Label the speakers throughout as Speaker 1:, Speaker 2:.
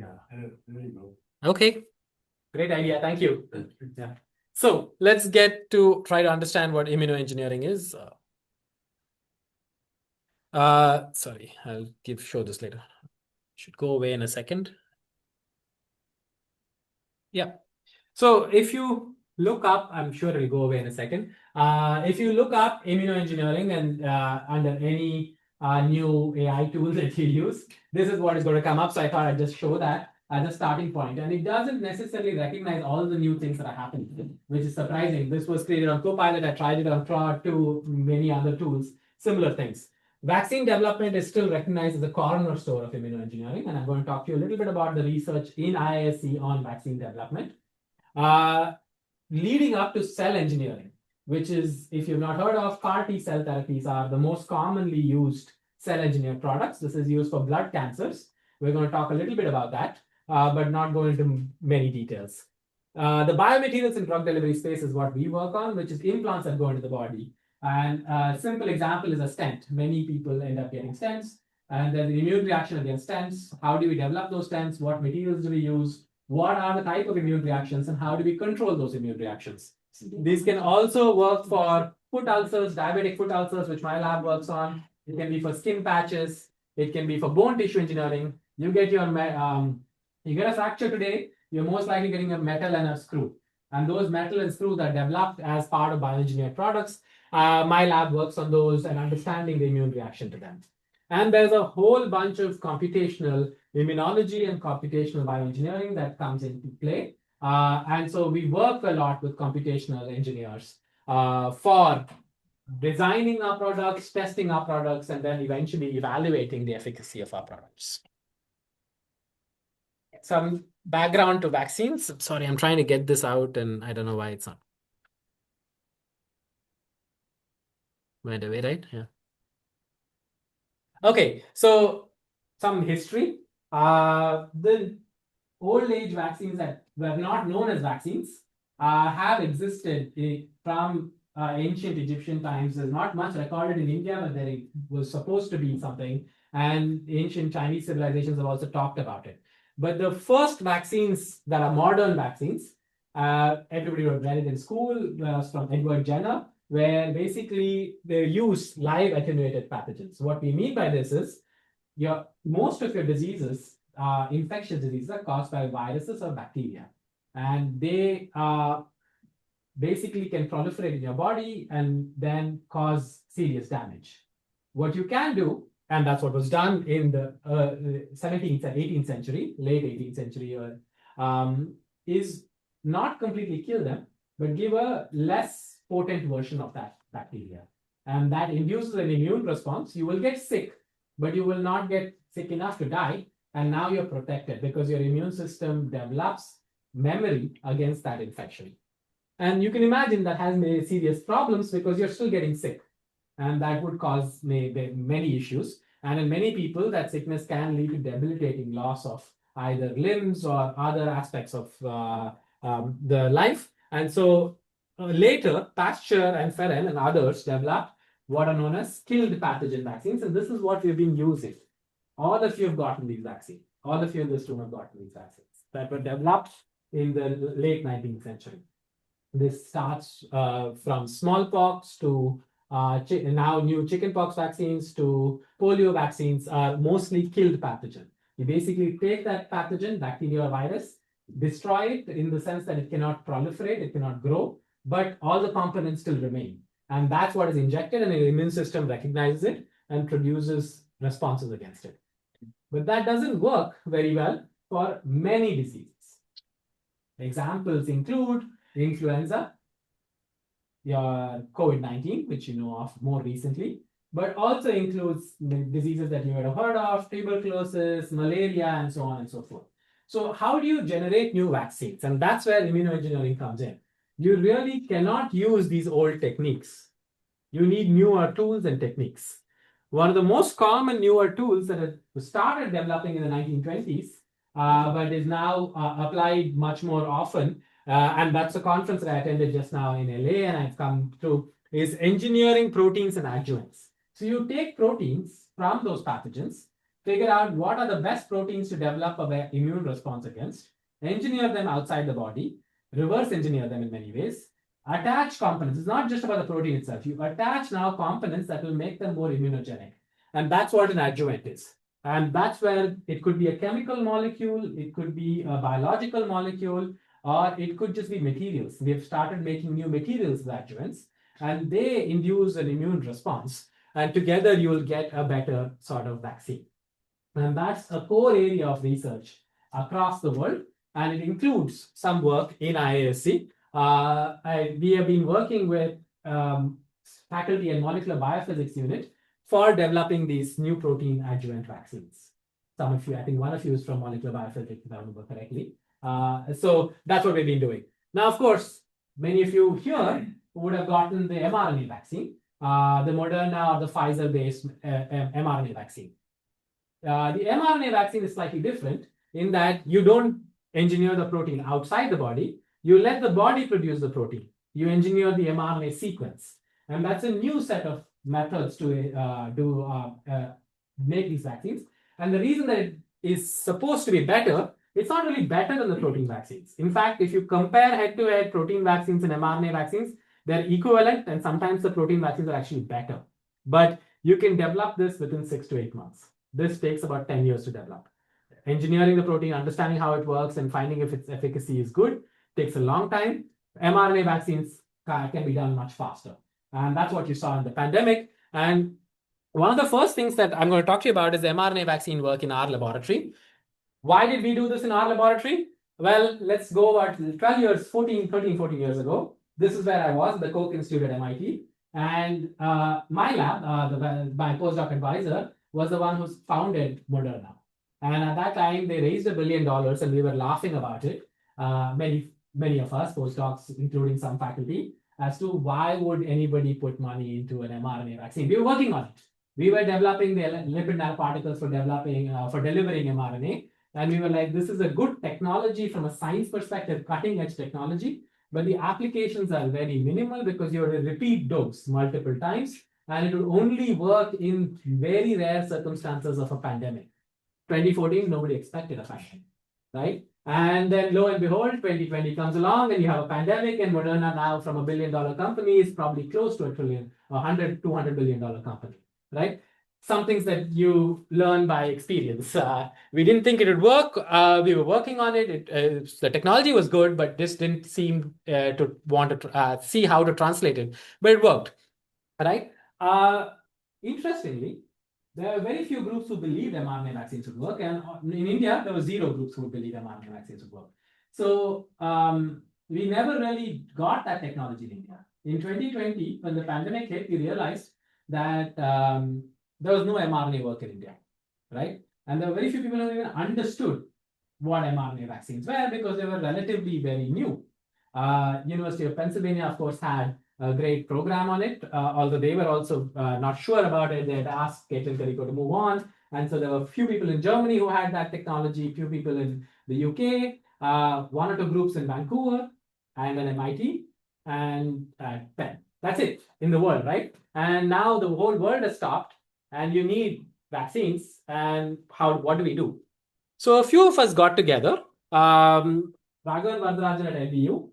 Speaker 1: Yeah, there you go.
Speaker 2: Okay, great idea. Thank you. Yeah. So let's get to try to understand what immunoengineering is. Sorry, I'll show this later. Should go away in a second. Yeah. So if you look up, I'm sure it'll go away in a second. If you look up immunoengineering and under any new AI tool that you use, this is what is going to come up. So I thought I'd just show that as a starting point. And it doesn't necessarily recognize all the new things that are happening, which is surprising. This was created on Copilot. I tried it on Claude to many other tools, similar things. Vaccine development is still recognized as a cornerstone of immunoengineering. And I'm going to talk to you a little bit about the research in IISc on vaccine development. Leading up to cell engineering, which is, if you've not heard of, CAR T cell therapies are the most commonly used cell engineered products. This is used for blood cancers. We're going to talk a little bit about that, but not go into many details. The biomaterials in drug delivery space is what we work on, which is implants that go into the body. And a simple example is a stent. Many people end up getting stents, and there's an immune reaction against stents. How do we develop those stents? What materials do we use? What are the type of immune reactions, and how do we control those immune reactions? These can also work for foot ulcers, diabetic foot ulcers, which my lab works on. It can be for skin patches. It can be for bone tissue engineering. You get a fracture today, you're most likely getting a metal and a screw. And those metal and screws are developed as part of bioengineered products. My lab works on those and understanding the immune reaction to them. And there's a whole bunch of computational immunology and computational bioengineering that comes into play. And so we work a lot with computational engineers for designing our products, testing our products, and then eventually evaluating the efficacy of our products. Some background to vaccines. Sorry, I'm trying to get this out and I don't know why it's not. Went away, right? Yeah. Okay, so some history. The old age vaccines that were not known as vaccines have existed from ancient Egyptian times. There's not much recorded in India, but there was supposed to be something. And ancient Chinese civilizations have also talked about it. But the first vaccines that are modern vaccines, everybody would have read it in school, was from Edward Jenner, where basically they use live attenuated pathogens. What we mean by this is most of your diseases, infectious diseases, are caused by viruses or bacteria. And they basically can proliferate in your body and then cause serious damage. What you can do, and that's what was done in the 17th and 18th century, late 18th century, is not completely kill them, but give a less potent version of that bacteria. And that induces an immune response. You will get sick, but you will not get sick enough to die. And now you're protected because your immune system develops memory against that infection. And you can imagine that has many serious problems because you're still getting sick. And that would cause many issues. And in many people, that sickness can lead to debilitating loss of either limbs or other aspects of the life. And so later, Pasteur and Ferren and others developed what are known as killed pathogen vaccines. And this is what we've been using. All of you have gotten these vaccines. All of you in this room have gotten these vaccines that were developed in the late 19th century. This starts from smallpox to now new chickenpox vaccines to polio vaccines are mostly killed pathogen. You basically take that pathogen, bacteria or virus, destroy it in the sense that it cannot proliferate, it cannot grow, but all the components still remain. And that's what is injected, and the immune system recognizes it and produces responses against it. But that doesn't work very well for many diseases. Examples include influenza, your COVID-19, which you know of more recently, but also includes diseases that you might have heard of, tuberculosis, malaria, and so on and so forth. So how do you generate new vaccines? And that's where immunoengineering comes in. You really cannot use these old techniques. You need newer tools and techniques. One of the most common newer tools that was started developing in the 1920s, but is now applied much more often, and that's a conference that I attended just now in LA and I've come to, is engineering proteins and adjuvants. So you take proteins from those pathogens, figure out what are the best proteins to develop an immune response against, engineer them outside the body, reverse engineer them in many ways, attach components. It's not just about the protein itself. You attach now components that will make them more immunogenic. And that's what an adjuvant is. And that's where it could be a chemical molecule, it could be a biological molecule, or it could just be materials. We've started making new materials as adjuvants, and they induce an immune response. And together you will get a better sort of vaccine. And that's a core area of research across the world. And it includes some work in IISc. We have been working with faculty and molecular biophysics unit for developing these new protein adjuvant vaccines. Some of you, I think one of you is from molecular biophysics, if I remember correctly. So that's what we've been doing. Now, of course, many of you here would have gotten the mRNA vaccine, the Moderna or the Pfizer-based mRNA vaccine. The mRNA vaccine is slightly different in that you don't engineer the protein outside the body. You let the body produce the protein. You engineer the mRNA sequence. And that's a new set of methods to make these vaccines. And the reason that it is supposed to be better, it's not really better than the protein vaccines. In fact, if you compare head-to-head protein vaccines and mRNA vaccines, they're equivalent, and sometimes the protein vaccines are actually better. But you can develop this within 6 to 8 months. This takes about 10 years to develop. Engineering the protein, understanding how it works, and finding if its efficacy is good takes a long time. mRNA vaccines can be done much faster. And that's what you saw in the pandemic. And one of the first things that I'm going to talk to you about is the mRNA vaccine work in our laboratory. Why did we do this in our laboratory? Well, let's go about 13, 14 years ago. This is where I was, the Koch Institute at MIT. And my lab, my postdoc advisor, was the one who founded Moderna. And at that time, they raised $1 billion, and we were laughing about it. Many of us, postdocs, including some faculty, as to why would anybody put money into an mRNA vaccine. We were working on it. We were developing the lipid nanoparticles for delivering mRNA. And we were like, this is a good technology from a science perspective, cutting edge technology, but the applications are very minimal because you're a repeat dose multiple times, and it will only work in very rare circumstances of a pandemic. 2014, nobody expected a pandemic, right? And then lo and behold, 2020 comes along and you have a pandemic, and Moderna now from $1 billion company is probably close to $1 trillion, $200 billion company, right? Some things that you learn by experience. We didn't think it would work. We were working on it. The technology was good, but just didn't seem to want to see how to translate it. But it worked, right? Interestingly, there are very few groups who believed mRNA vaccines would work. And in India, there were 0 groups who would believe mRNA vaccines would work. So we never really got that technology in India. In 2020, when the pandemic hit, we realized that there was no mRNA work in India, right? And there were very few people who even understood what mRNA vaccines were because they were relatively very new. University of Pennsylvania, of course, had a great program on it, although they were also not sure about it. They had asked Caitlin Carico to move on. And so there were a few people in Germany who had that technology, a few people in the UK, 1 or 2 groups in Vancouver, and an MIT, and Penn. That's it in the world, right? And now the whole world has stopped, and you need vaccines. And what do we do? So a few of us got together. Raghavan Varadarajan at LBU,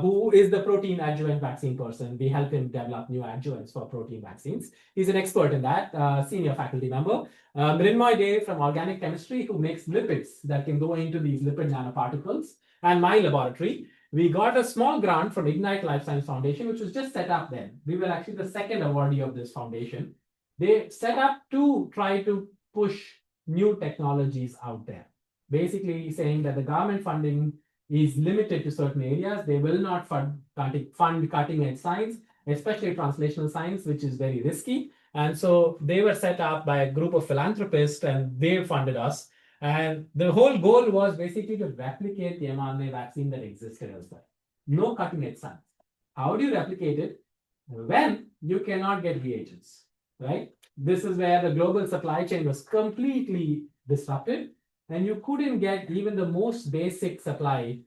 Speaker 2: who is the protein adjuvant vaccine person. We help him develop new adjuvants for protein vaccines. He's an expert in that, senior faculty member. Mrinmoy Dey from organic chemistry, who makes lipids that can go into these lipid nanoparticles. And my laboratory, we got a small grant from Ignite Life Science Foundation, which was just set up then. We were actually the second awardee of this foundation. They set up to try to push new technologies out there, basically saying that the government funding is limited to certain areas. They will not fund cutting edge science, especially translational science, which is very risky. And so they were set up by a group of philanthropists, and they funded us. And the whole goal was basically to replicate the mRNA vaccine that existed elsewhere. No cutting edge science. How do you replicate it when you cannot get reagents, right? This is where the global supply chain was completely disrupted, and you couldn't get even the most basic supplies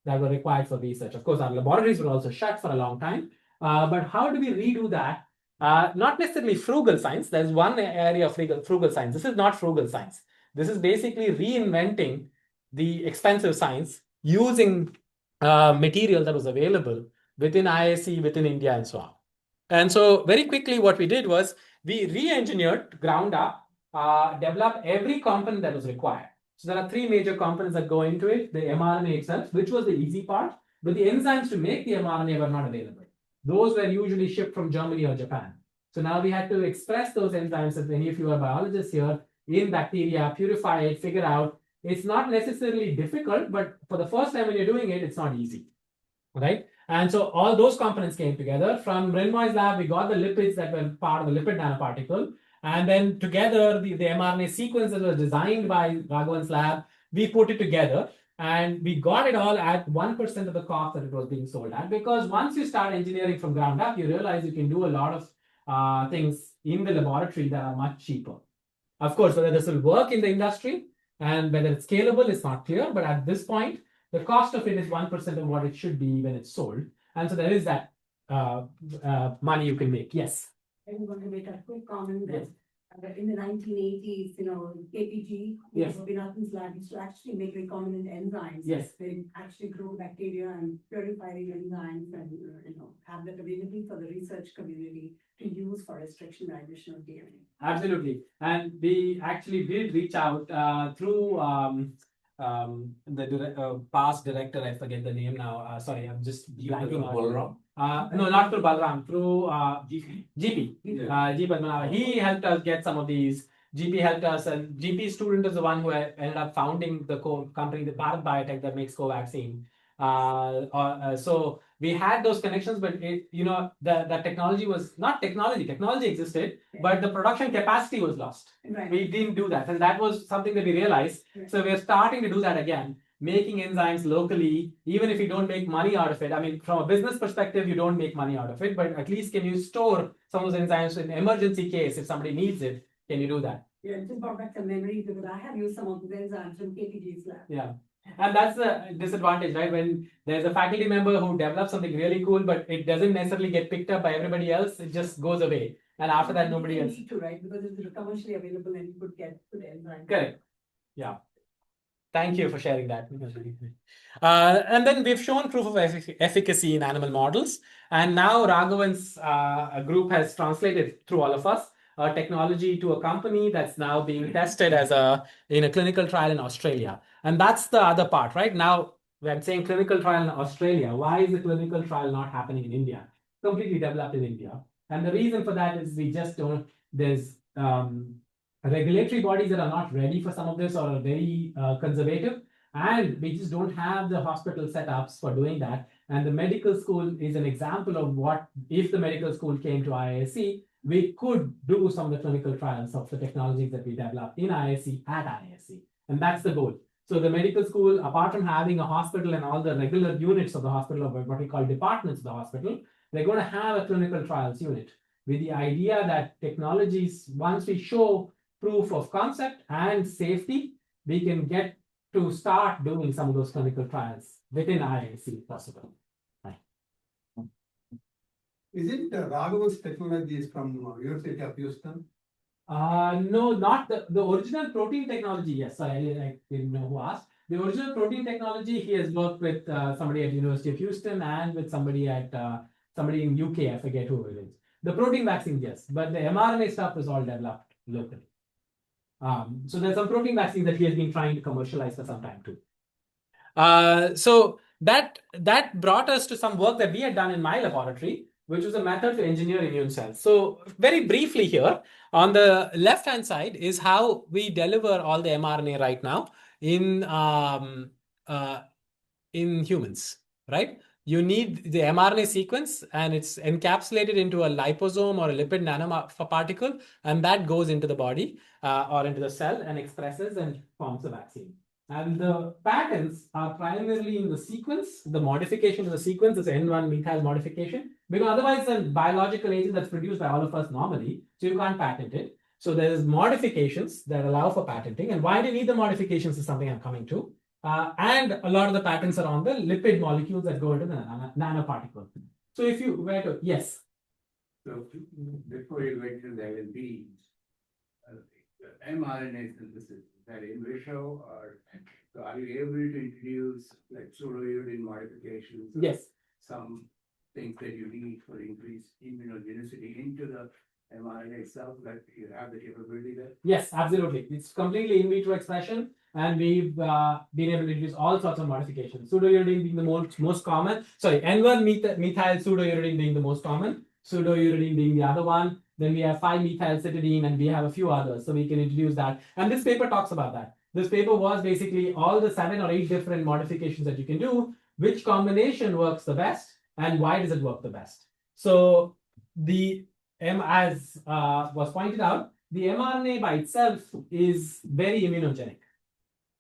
Speaker 2: that were required for research. Of course, our laboratories were also shut for a long time. But how do we redo that Not necessarily frugal science. There's one area of frugal science. This is not frugal science. This is basically reinventing the expensive science using material that was available within IISc, within India, and so on. And so very quickly, what we did was we re-engineered ground up, developed every component that was required. So there are three major components that go into it. The mRNA itself, which was the easy part, but the enzymes to make the mRNA were not available. Those were usually shipped from Germany or Japan. So now we had to express those enzymes, as many of you are biologists here, in bacteria, purify it, figure out. It's not necessarily difficult, but for the first time when you're doing it, it's not easy, right? And so all those components came together. From Renmoy's lab, we got the lipids that were part of the lipid nanoparticle. And then together, the mRNA sequence that was designed by Raghavan's lab, we put it together. And we got it all at 1% of the cost that it was being sold at. Because once you start engineering from ground up, you realize you can do a lot of things in the laboratory that are much cheaper. Of course, whether this will work in the industry and whether it's scalable is not clear. But at this point, the cost of it is 1% of what it should be when it's sold. And so there is that money you can make. Yes.
Speaker 1: I want to make a quick comment that
Speaker 2: Yes.
Speaker 1: in the 1980s, KPG,
Speaker 2: Yes.
Speaker 1: Vinathan's lab used to actually make recombinant enzymes.
Speaker 2: Yes.
Speaker 1: They actually grow bacteria and purify the enzymes and have that available for the research community to use for restriction and addition of DNA.
Speaker 2: Absolutely. And we actually did reach out through the past director, I forget the name now. Sorry, I'm just blanking on
Speaker 3: Balram?
Speaker 2: No, not through Balram, through GP.
Speaker 3: Yeah.
Speaker 2: G. Padmanabhan. He helped us get some of these. GP helped us, and GP student is the one who ended up founding the company, the Bharat Biotech that makes Covaxin. So we had those connections, but the technology was not technology. Technology existed, but the production capacity was lost.
Speaker 1: Right.
Speaker 2: We didn't do that, and that was something that we realized.
Speaker 1: Right.
Speaker 2: So we're starting to do that again, making enzymes locally, even if you don't make money out of it. I mean, from a business perspective, you don't make money out of it, but at least can you store some of those enzymes in emergency case if somebody needs it? Can you do that?
Speaker 1: Yeah, it just brought back some memories because I have used some of the enzymes from KPG's lab.
Speaker 2: Yeah. And that's the disadvantage, right? When there's a faculty member who develops something really cool, but it doesn't necessarily get picked up by everybody else, it just goes away. And after that, nobody else.
Speaker 1: Need to, right? Because it's commercially available and you could get good enzymes.
Speaker 2: Correct. Yeah. Thank you for sharing that. And then we've shown proof of efficacy in animal models. And now Raghavan's group has translated through all of us technology to a company that's now being tested in a clinical trial in Australia. And that's the other part, right? Now, when I'm saying clinical trial in Australia, why is the clinical trial not happening in India? Completely developed in India. And the reason for that is we just don't, there's regulatory bodies that are not ready for some of this or are very conservative, and we just don't have the hospital setups for doing that. And the medical school is an example of what, if the medical school came to IISc, we could do some of the clinical trials of the technologies that we developed in IISc at IISc. And that's the goal. So the medical school, apart from having a hospital and all the regular units of the hospital, or what we call departments of the hospital, they're going to have a clinical trials unit with the idea that technologies, once we show proof of concept and safety, we can get to start doing some of those clinical trials within IISc if possible. Right.
Speaker 3: Isn't Raghavan's technology is from University of Houston?
Speaker 2: No, not the original protein technology. Yes, I didn't know who asked. The original protein technology, he has worked with somebody at University of Houston and with somebody at somebody in UK. I forget who it is. The protein vaccine, yes, but the mRNA stuff was all developed locally. So there's some protein vaccines that he has been trying to commercialize for some time too. So that brought us to some work that we had done in my laboratory, which was a method to engineer immune cells. So very briefly here, on the left-hand side is how we deliver all the mRNA right now in humans, right? You need the mRNA sequence and it's encapsulated into a liposome or a lipid nanoparticle, and that goes into the body or into the cell and expresses and forms the vaccine. And the patents are primarily in the sequence. The modification of the sequence is N1 methyl modification, because otherwise it's a biological agent that's produced by all of us normally, so you can't patent it. So there's modifications that allow for patenting. And why do you need the modifications is something I'm coming to. And a lot of the patents are on the lipid molecules that go into the nanoparticle. So if you were to, yes.
Speaker 4: So before you went to the LNP, mRNA synthesis, is that in vitro or so are you able to introduce like pseudouridine modifications? Or
Speaker 2: Yes.
Speaker 4: some things that you need for increased immunogenicity into the mRNA itself, that you have the capability there?
Speaker 2: Yes, absolutely. It's completely in vitro expression, and we've been able to introduce all sorts of modifications. Pseudouridine being the most common. Sorry, N1 methyl pseudouridine being the most common. Pseudouridine being the other one. Then we have 5-methylcitidine, and we have a few others. So we can introduce that. And this paper talks about that. This paper was basically all the 7 or 8 different modifications that you can do. Which combination works the best, and why does it work the best? So as was pointed out, the mRNA by itself is very immunogenic.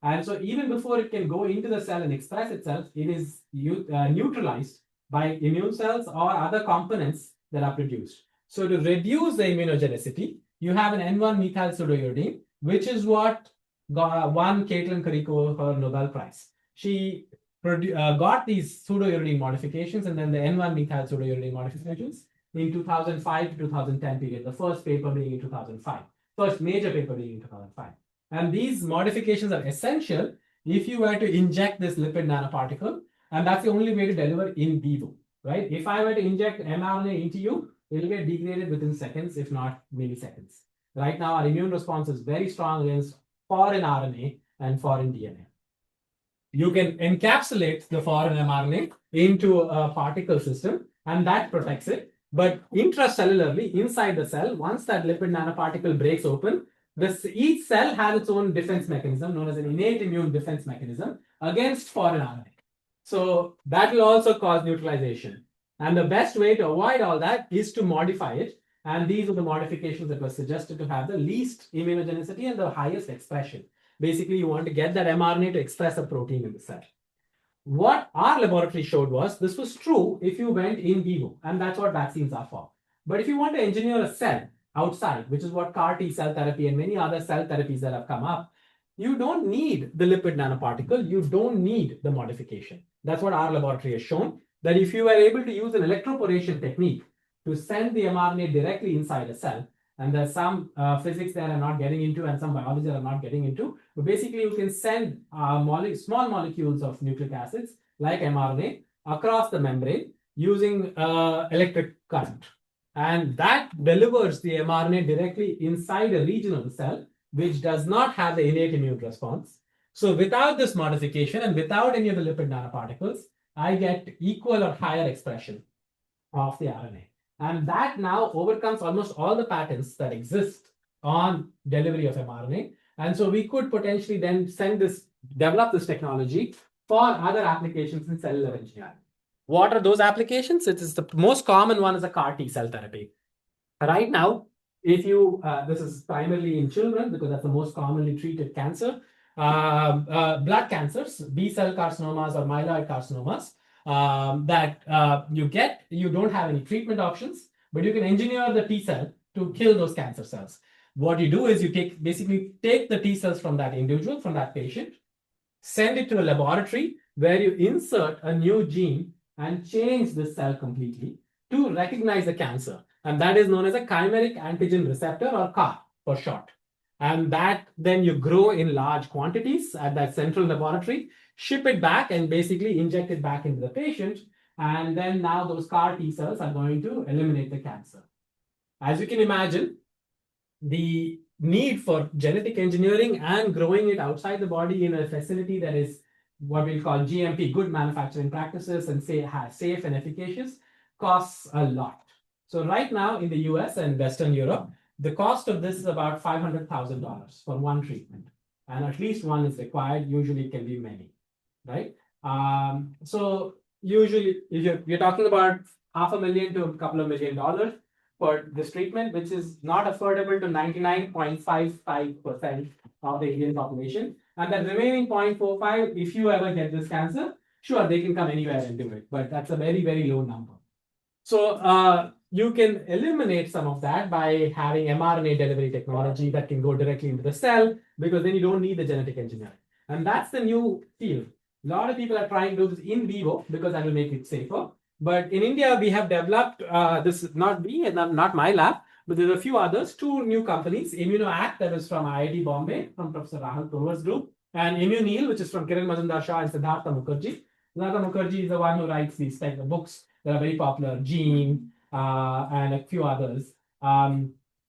Speaker 2: And so even before it can go into the cell and express itself, it is neutralized by immune cells or other components that are produced. So to reduce the immunogenicity, you have an N1 methyl pseudouridine, which is what won Caitlin Carrico her Nobel Prize. She got these pseudouridine modifications and then the N1 methyl pseudouridine modifications in 2005 to 2010 period, the first paper being in 2005, first major paper being in 2005. And these modifications are essential if you were to inject this lipid nanoparticle, and that's the only way to deliver in vivo, right? If I were to inject mRNA into you, it'll get degraded within seconds, if not milliseconds. Right now, our immune response is very strong against foreign RNA and foreign DNA. You can encapsulate the foreign mRNA into a particle system, and that protects it. But intracellularly, inside the cell, once that lipid nanoparticle breaks open, each cell has its own defense mechanism, known as an innate immune defense mechanism, against foreign RNA. So that will also cause neutralization. And the best way to avoid all that is to modify it. And these are the modifications that were suggested to have the least immunogenicity and the highest expression. Basically, you want to get that mRNA to express a protein in the cell. What our laboratory showed was this was true if you went in vivo, and that's what vaccines are for. But if you want to engineer a cell outside, which is what CAR T cell therapy and many other cell therapies that have come up, you don't need the lipid nanoparticle, you don't need the modification. That's what our laboratory has shown, that if you were able to use an electroporation technique to send the mRNA directly inside a cell, and there's some physics that I'm not getting into and some biology that I'm not getting into, but basically you can send small molecules of nucleic acids like mRNA across the membrane using electric current. And that delivers the mRNA directly inside a region of the cell, which does not have the innate immune response. So without this modification and without any of the lipid nanoparticles, I get equal or higher expression of the RNA. And that now overcomes almost all the patents that exist on delivery of mRNA. And so we could potentially then develop this technology for other applications in cellular engineering. What are those applications? It is the most common one is a CAR T cell therapy. Right now, if you, this is primarily in children because that's the most commonly treated cancer, blood cancers, B-cell carcinomas or myeloid carcinomas, you don't have any treatment options, but you can engineer the T cell to kill those cancer cells. What you do is you basically take the T cells from that individual, from that patient, send it to a laboratory where you insert a new gene and change the cell completely to recognize the cancer. And that is known as a chimeric antigen receptor, or CAR for short. And that then you grow in large quantities at that central laboratory, ship it back and basically inject it back into the patient. And then now those CAR T cells are going to eliminate the cancer. As you can imagine, the need for genetic engineering and growing it outside the body in a facility that is what we call GMP, good manufacturing practices, and safe and efficacious, costs a lot. So right now in the US and Western Europe, the cost of this is about $500,000 for one treatment. And at least one is required. Usually it can be many, right? So usually if you're talking about $500,000 to a couple of $1 million for this treatment, which is not affordable to 99.55% of the Indian population. And the remaining 0.45, if you ever get this cancer, sure, they can come anywhere and do it, but that's a very, very low number. So you can eliminate some of that by having mRNA delivery technology that can go directly into the cell, because then you don't need the genetic engineering. And that's the new field. A lot of people are trying to do this in vivo because that will make it safer. But in India, we have developed this is not me and not my lab, but there's a few others, two new companies, ImmunoAct, that is from IIT Bombay, from Professor Rahul Towar's group, and Immunil, which is from Kiran Mazumdar Shah and Siddharth Mukherjee. Siddharth Mukherjee is the one who writes these type of books that are very popular, Gene, and a few others.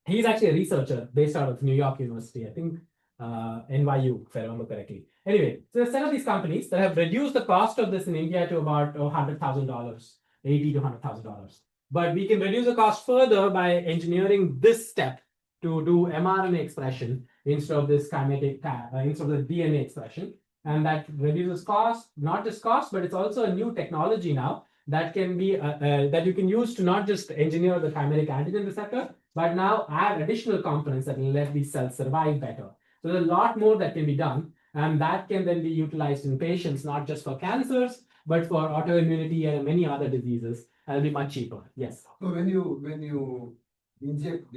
Speaker 2: He's actually a researcher based out of New York University, I think NYU, if I remember correctly. Anyway, so there's a set of these companies that have reduced the cost of this in India to about $100,000, $80,000 to $100,000. But we can reduce the cost further by engineering this step to do mRNA expression instead of this kinetic, instead of the DNA expression. And that reduces cost, not just cost, but it's also a new technology now that can be that you can use to not just engineer the chimeric antigen receptor, but now add additional components that will let these cells survive better. So there's a lot more that can be done, and that can then be utilized in patients, not just for cancers, but for autoimmunity and many other diseases. And it'll be much cheaper. Yes.
Speaker 3: So when you inject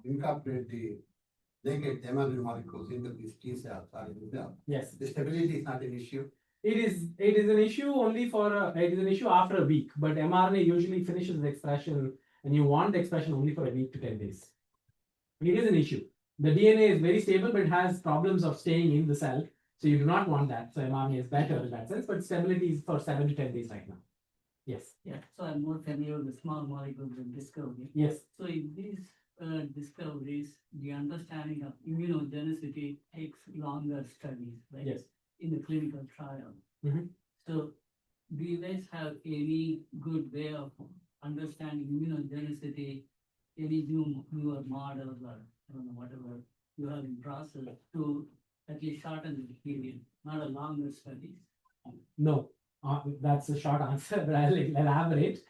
Speaker 3: incorporate the naked mRNA molecules into these T cells,
Speaker 2: Yes.
Speaker 3: the stability is not an issue.
Speaker 2: It is an issue only for it is an issue after a week, but mRNA usually finishes the expression, and you want the expression only for a week to 10 days. It is an issue. The DNA is very stable, but it has problems of staying in the cell. So you do not want that. So mRNA is better in that sense, but stability is for 7 to 10 days right now. Yes.
Speaker 5: Yeah, so I'm more familiar with small molecules and discovery.
Speaker 2: Yes.
Speaker 5: So in these discoveries, the understanding of immunogenicity takes longer studies, right?
Speaker 2: Yes.
Speaker 5: In the clinical trial.
Speaker 2: Mhm.
Speaker 5: So do you guys have any good way of understanding immunogenicity, any newer models or I don't know, whatever you have in process to at least shorten the period, not a longer studies?
Speaker 2: No, that's a short answer, but I'll elaborate.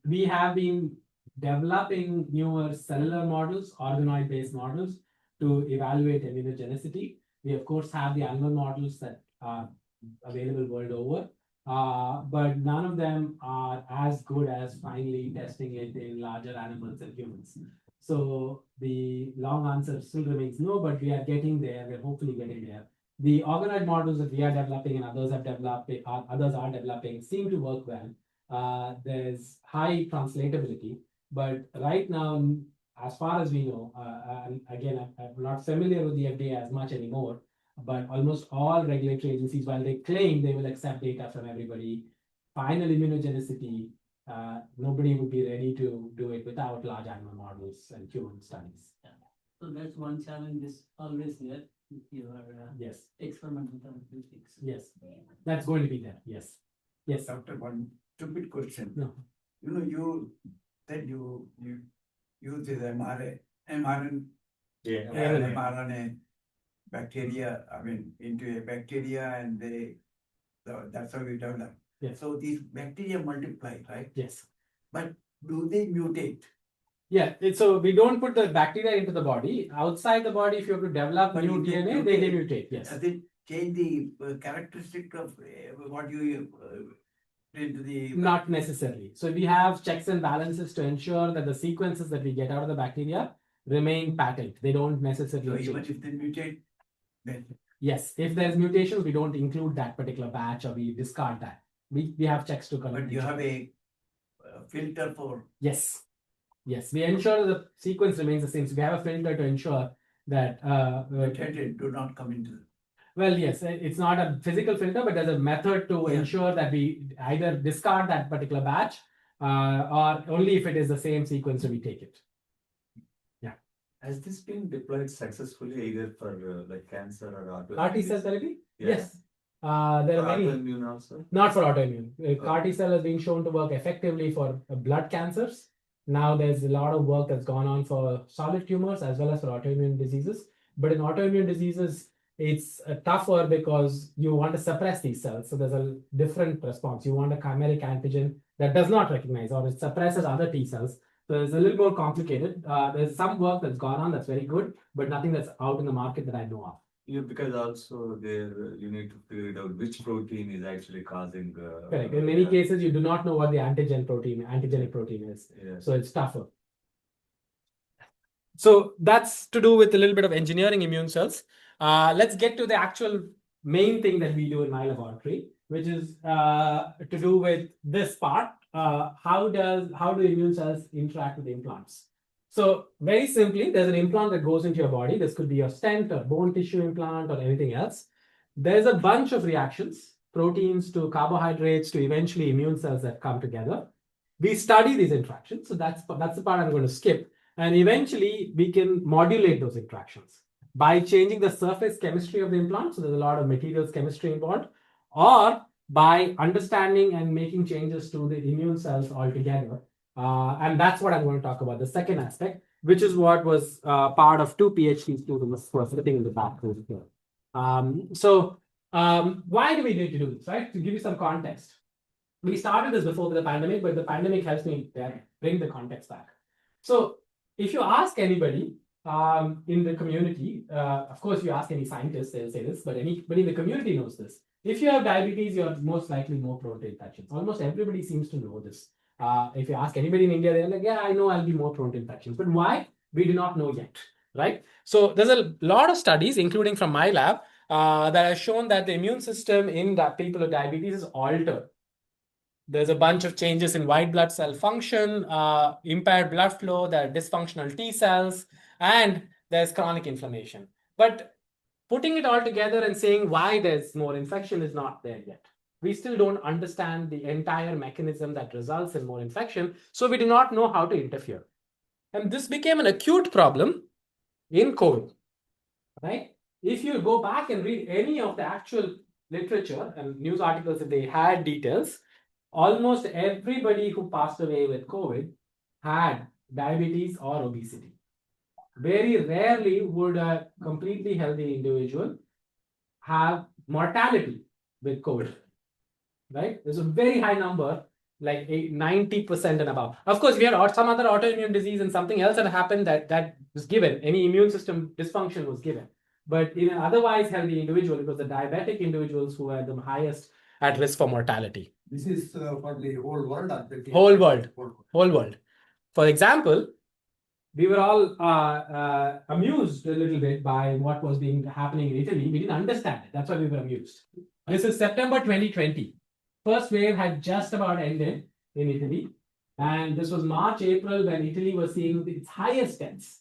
Speaker 2: We have been developing newer cellular models, organoid-based models to evaluate immunogenicity. We, of course, have the animal models that are available world over, but none of them are as good as finally testing it in larger animals and humans. So the long answer still remains no, but we are getting there. We're hopefully getting there. The organoid models that we are developing and others have developed, others are developing, seem to work well. There's high translatability, but right now, as far as we know, and again, I'm not familiar with the FDA as much anymore, but almost all regulatory agencies, while they claim they will accept data from everybody, final immunogenicity, nobody would be ready to do it without large animal models and human studies.
Speaker 5: So that's one challenge is always there with your
Speaker 2: Yes,
Speaker 5: experimental therapeutics.
Speaker 2: yes, that's going to be there. Yes, yes.
Speaker 4: Doctor, one stupid question.
Speaker 2: No.
Speaker 4: You know, you said you use this mRNA, mRNA bacteria, into a bacteria, and that's how you develop.
Speaker 2: Yes.
Speaker 4: So these bacteria multiply, right?
Speaker 2: Yes.
Speaker 4: But do they mutate?
Speaker 2: Yeah, so we don't put the bacteria into the body. Outside the body, if you have to develop
Speaker 4: But
Speaker 2: new
Speaker 4: if they
Speaker 2: DNA, they mutate. Yes.
Speaker 4: Does it change the characteristic of what you into the?
Speaker 2: Not necessarily. So we have checks and balances to ensure that the sequences that we get out of the bacteria remain patent. They don't necessarily
Speaker 4: So
Speaker 2: change.
Speaker 4: even if they mutate, then
Speaker 2: Yes, if there's mutations, we don't include that particular batch or we discard that. We have checks to
Speaker 4: but you have a filter for.
Speaker 2: Yes. Yes, we ensure the sequence remains the same. So we have a filter to ensure that
Speaker 4: Mutated do not come into.
Speaker 2: well, yes, it's not a physical filter, but there's a method to
Speaker 4: Yeah.
Speaker 2: ensure that we either discard that particular batch or only if it is the same sequence we take it.
Speaker 6: Has this been deployed successfully either for like cancer or autoimmune?
Speaker 2: CAR T cell therapy?
Speaker 6: Yeah.
Speaker 2: Yes. There are many.
Speaker 6: Autoimmune also?
Speaker 2: Not for autoimmune. CAR T cell has been shown to work effectively for blood cancers. Now there's a lot of work that's gone on for solid tumors as well as for autoimmune diseases. But in autoimmune diseases, it's tougher because you want to suppress these cells. So there's a different response. You want a chimeric antigen that does not recognize or it suppresses other T cells. So it's a little more complicated. There's some work that's gone on that's very good, but nothing that's out in the market that I know of.
Speaker 6: Yeah, because also there you need to figure it out which protein is actually causing.
Speaker 2: Correct. In many cases, you do not know what the antigenic protein is.
Speaker 6: Yeah.
Speaker 2: So it's tougher. So that's to do with a little bit of engineering immune cells. Let's get to the actual main thing that we do in my laboratory. which is to do with this part. How do immune cells interact with the implants? So very simply, there's an implant that goes into your body. This could be a stent or bone tissue implant or anything else. There's a bunch of reactions, proteins to carbohydrates to eventually immune cells that come together. We study these interactions. So that's the part I'm going to skip. And eventually we can modulate those interactions by changing the surface chemistry of the implant. So there's a lot of materials chemistry involved, or by understanding and making changes to the immune cells altogether. And that's what I'm going to talk about, the second aspect, which is what was part of 2 PhD students who are sitting in the back here. Why do we need to do this, right? To give you some context. We started this before the pandemic, but the pandemic helps me bring the context back. So if you ask anybody in the community, of course, you ask any scientist, they'll say this, but anybody in the community knows this. If you have diabetes, you're most likely more prone to infections. Almost everybody seems to know this. If you ask anybody in India, they're like, yeah, I know I'll be more prone to infections. But why? We do not know yet, right? So there's a lot of studies, including from my lab, that have shown that the immune system in people with diabetes is altered. There's a bunch of changes in white blood cell function, impaired blood flow, there are dysfunctional T cells, and there's chronic inflammation. But putting it all together and saying why there's more infection is not there yet. We still don't understand the entire mechanism that results in more infection, so we do not know how to interfere. And this became an acute problem in COVID, right? If you go back and read any of the actual literature and news articles, if they had details, almost everybody who passed away with COVID had diabetes or obesity. Very rarely would a completely healthy individual have mortality with COVID, right? There's a very high number, like 90% and above. Of course, we had some other autoimmune disease and something else that happened that was given. Any immune system dysfunction was given. But in an otherwise healthy individual, it was the diabetic individuals who were the highest at risk for mortality.
Speaker 3: This is for the whole world.
Speaker 2: Whole world. Whole world. For example, we were all amused a little bit by what was happening in Italy. We didn't understand it. That's why we were amused. This is September 2020. First wave had just about ended in Italy. And this was March, April, when Italy was seeing its highest deaths,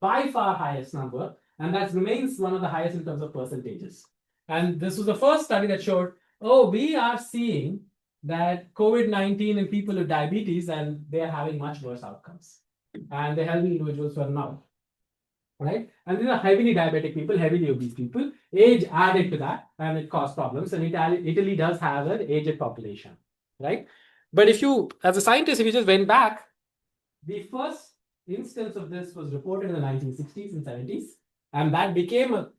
Speaker 2: by far highest number. And that remains one of the highest in terms of percentages. And this was the first study that showed, oh, we are seeing that COVID-19 in people with diabetes, and they are having much worse outcomes. And the healthy individuals were not, right? And these are heavily diabetic people, heavily obese people. Age added to that, and it caused problems. And Italy does have an aged population, right? But if you, as a scientist, if you just went back, the first instance of this was reported in the 1960s and 70s. And that became a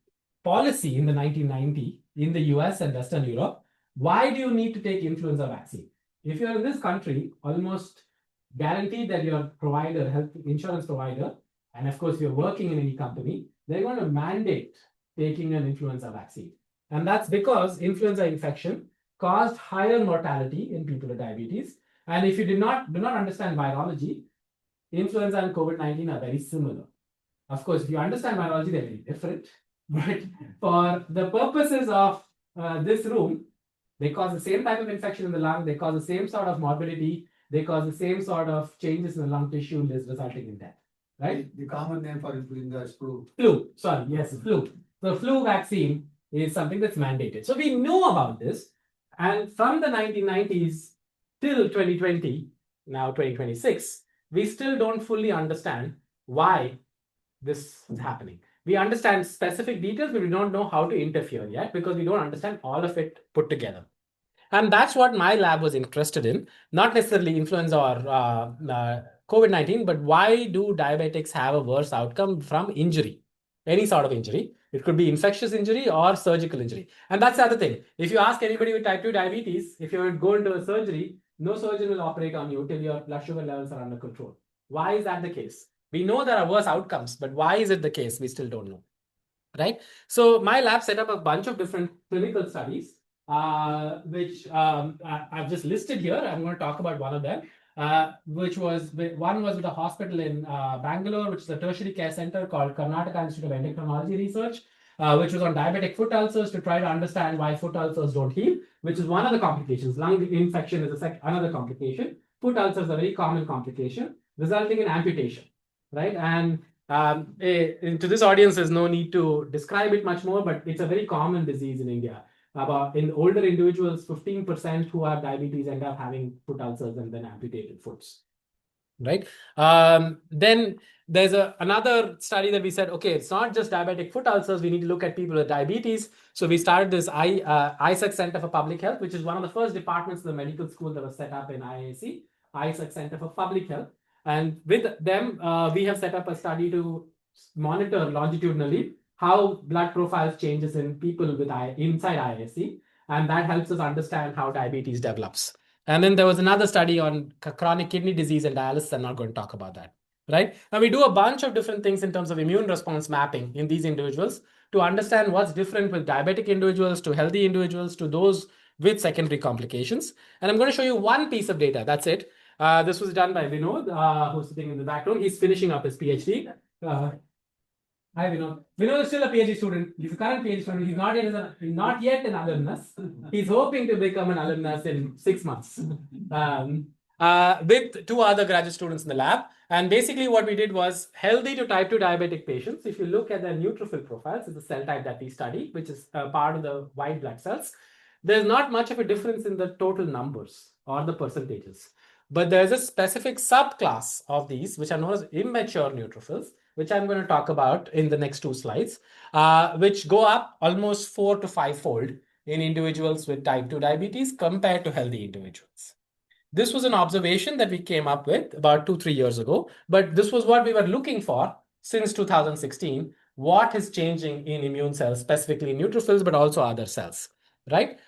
Speaker 2: policy in the 1990s in the US and Western Europe. Why do you need to take influenza vaccine? If you're in this country, almost guaranteed that your provider, health insurance provider, and of course you're working in any company, they're going to mandate taking an influenza vaccine. And that's because influenza infection caused higher mortality in people with diabetes. And if you do not understand virology, influenza and COVID-19 are very similar. Of course, if you understand virology, they're very different. But for the purposes of this room, they cause the same type of infection in the lung, they cause the same sort of morbidity, they cause the same sort of changes in the lung tissue resulting in death, right?
Speaker 3: The common name for influenza is flu.
Speaker 2: Flu, sorry, yes, flu. The flu vaccine is something that's mandated. So we know about this. And from the 1990s till 2020, now 2026, we still don't fully understand why this is happening. We understand specific details, but we don't know how to interfere yet because we don't understand all of it put together. And that's what my lab was interested in, not necessarily influenza or COVID-19, but why do diabetics have a worse outcome from injury? Any sort of injury. It could be infectious injury or surgical injury. And that's the other thing. If you ask anybody with type 2 diabetes, if you go into a surgery, no surgeon will operate on you till your blood sugar levels are under control. Why is that the case? We know there are worse outcomes, but why is it the case? We still don't know, right? So my lab set up a bunch of different clinical studies, which I've just listed here. I'm going to talk about one of them, one was with a hospital in Bangalore, which is a tertiary care center called Karnataka Institute of Endocrinology Research. which was on diabetic foot ulcers to try to understand why foot ulcers don't heal, which is one of the complications. Lung infection is another complication. Foot ulcers are a very common complication, resulting in amputation, right? And to this audience, there's no need to describe it much more, but it's a very common disease in India. About in older individuals, 15% who have diabetes end up having foot ulcers and then amputated foots, right? Then there's another study that we said, okay, it's not just diabetic foot ulcers. We need to look at people with diabetes. So we started this IISc Center for Public Health, which is one of the first departments of the medical school that was set up in IISc Center for Public Health. And with them, we have set up a study to monitor longitudinally how blood profiles changes in people with inside IISc, and that helps us understand how diabetes develops. And then there was another study on chronic kidney disease and dialysis. I'm not going to talk about that, right? Now we do a bunch of different things in terms of immune response mapping in these individuals to understand what's different with diabetic individuals to healthy individuals to those with secondary complications. And I'm going to show you one piece of data. That's it. This was done by Vinod, who's sitting in the back room. He's finishing up his PhD. Hi, Vinod. Vinod is still a PhD student. He's a current PhD student. He's not yet an alumnus. He's hoping to become an alumnus in 6 months with 2 other graduate students in the lab. And basically what we did was healthy to type 2 diabetic patients. If you look at their neutrophil profiles, it's the cell type that we study, which is part of the white blood cells. There's not much of a difference in the total numbers or the percentages. But there's a specific subclass of these, which are known as immature neutrophils, which I'm going to talk about in the next 2 slides, which go up almost 4 to 5-fold in individuals with type 2 diabetes compared to healthy individuals. This was an observation that we came up with about 2-3 years ago, but this was what we were looking for since 2016. What is changing in immune cells, specifically neutrophils, but also other cells, right?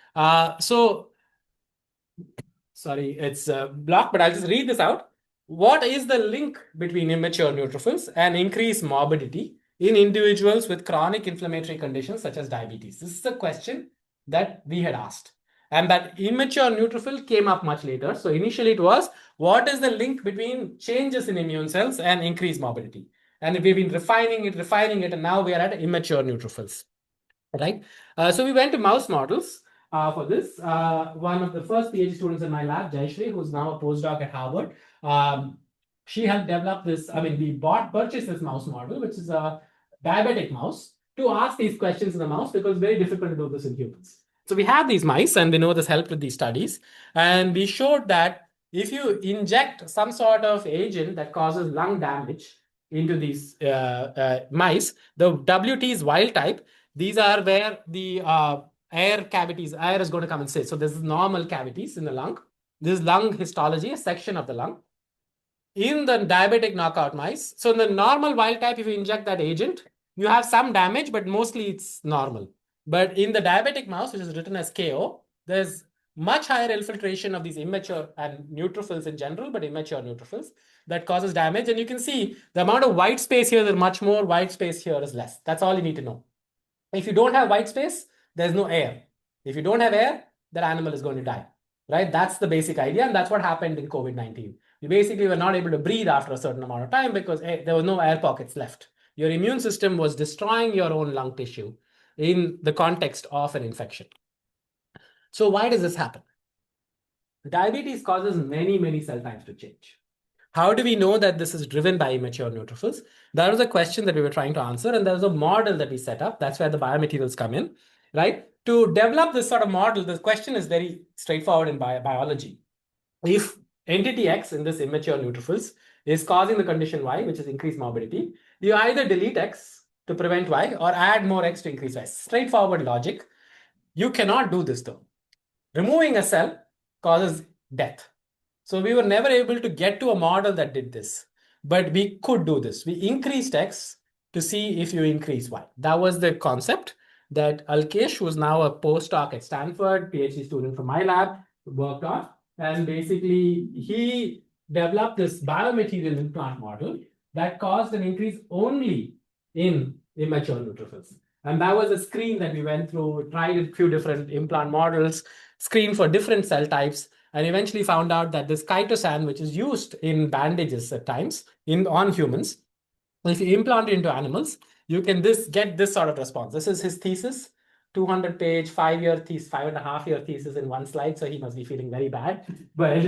Speaker 2: Sorry, it's blocked, but I'll just read this out. What is the link between immature neutrophils and increased morbidity in individuals with chronic inflammatory conditions such as diabetes? This is the question that we had asked. And that immature neutrophil came up much later. So initially it was, what is the link between changes in immune cells and increased morbidity? And we've been refining it, and now we are at immature neutrophils, right? So we went to mouse models. For this, one of the first PhD students in my lab, Jayashree, who's now a postdoc at Harvard, she helped develop this. We purchased this mouse model, which is a diabetic mouse, to ask these questions in the mouse because it's very difficult to do this in humans. So we have these mice, and we know this helped with these studies. And we showed that if you inject some sort of agent that causes lung damage into these mice, the WT is wild type. These are where the air is going to come and sit. So this is normal cavities in the lung. This is lung histology, a section of the lung. In the diabetic knockout mice, so in the normal wild type, if you inject that agent, you have some damage, but mostly it's normal. But in the diabetic mouse, which is written as KO, there's much higher infiltration of these immature and neutrophils in general, but immature neutrophils that causes damage. And you can see the amount of white space here, there's much more, white space here is less. That's all you need to know. If you don't have white space, there's no air. If you don't have air, that animal is going to die, right? That's the basic idea. And that's what happened in COVID-19. You basically were not able to breathe after a certain amount of time because there was no air pockets left. Your immune system was destroying your own lung tissue in the context of an infection. So why does this happen? Diabetes causes many, many cell types to change. How do we know that this is driven by immature neutrophils? That was a question that we were trying to answer, and there was a model that we set up. That's where the biomaterials come in, right? To develop this sort of model, the question is very straightforward in biology. If entity X in this immature neutrophils is causing the condition Y, which is increased morbidity, you either delete X to prevent Y or add more X to increase Y. Straightforward logic. You cannot do this though. Removing a cell causes death. So we were never able to get to a model that did this, but we could do this. We increased X to see if you increase Y. That was the concept that Alkesh, who is now a postdoc at Stanford, PhD student from my lab, worked on. And basically, he developed this biomaterial implant model that caused an increase only in immature neutrophils. And that was a screen that we went through, tried a few different implant models, screened for different cell types, and eventually found out that this chitosan, which is used in bandages at times on humans, if you implant it into animals, you can get this sort of response. This is his thesis, 200-page, 5-year thesis, 5.5-year thesis in one slide. So he must be feeling very bad. But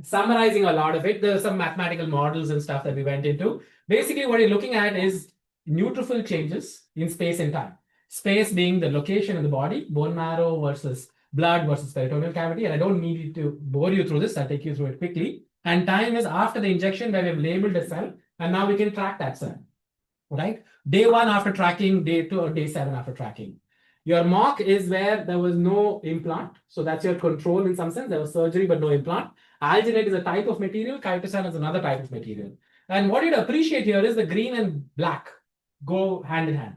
Speaker 2: summarizing a lot of it, there are some mathematical models and stuff that we went into. Basically, what you're looking at is neutrophil changes in space and time. Space being the location in the body, bone marrow versus blood versus peritoneal cavity. And I don't need to bore you through this. I'll take you through it quickly. And time is after the injection where we've labeled a cell. And now we can track that cell, right? Day 1 after tracking, day 2 or day 7 after tracking. Your mock is where there was no implant. So that's your control in some sense. There was surgery, but no implant. Alginate is a type of material. Chitosan is another type of material. And what you'd appreciate here is the green and black go hand in hand.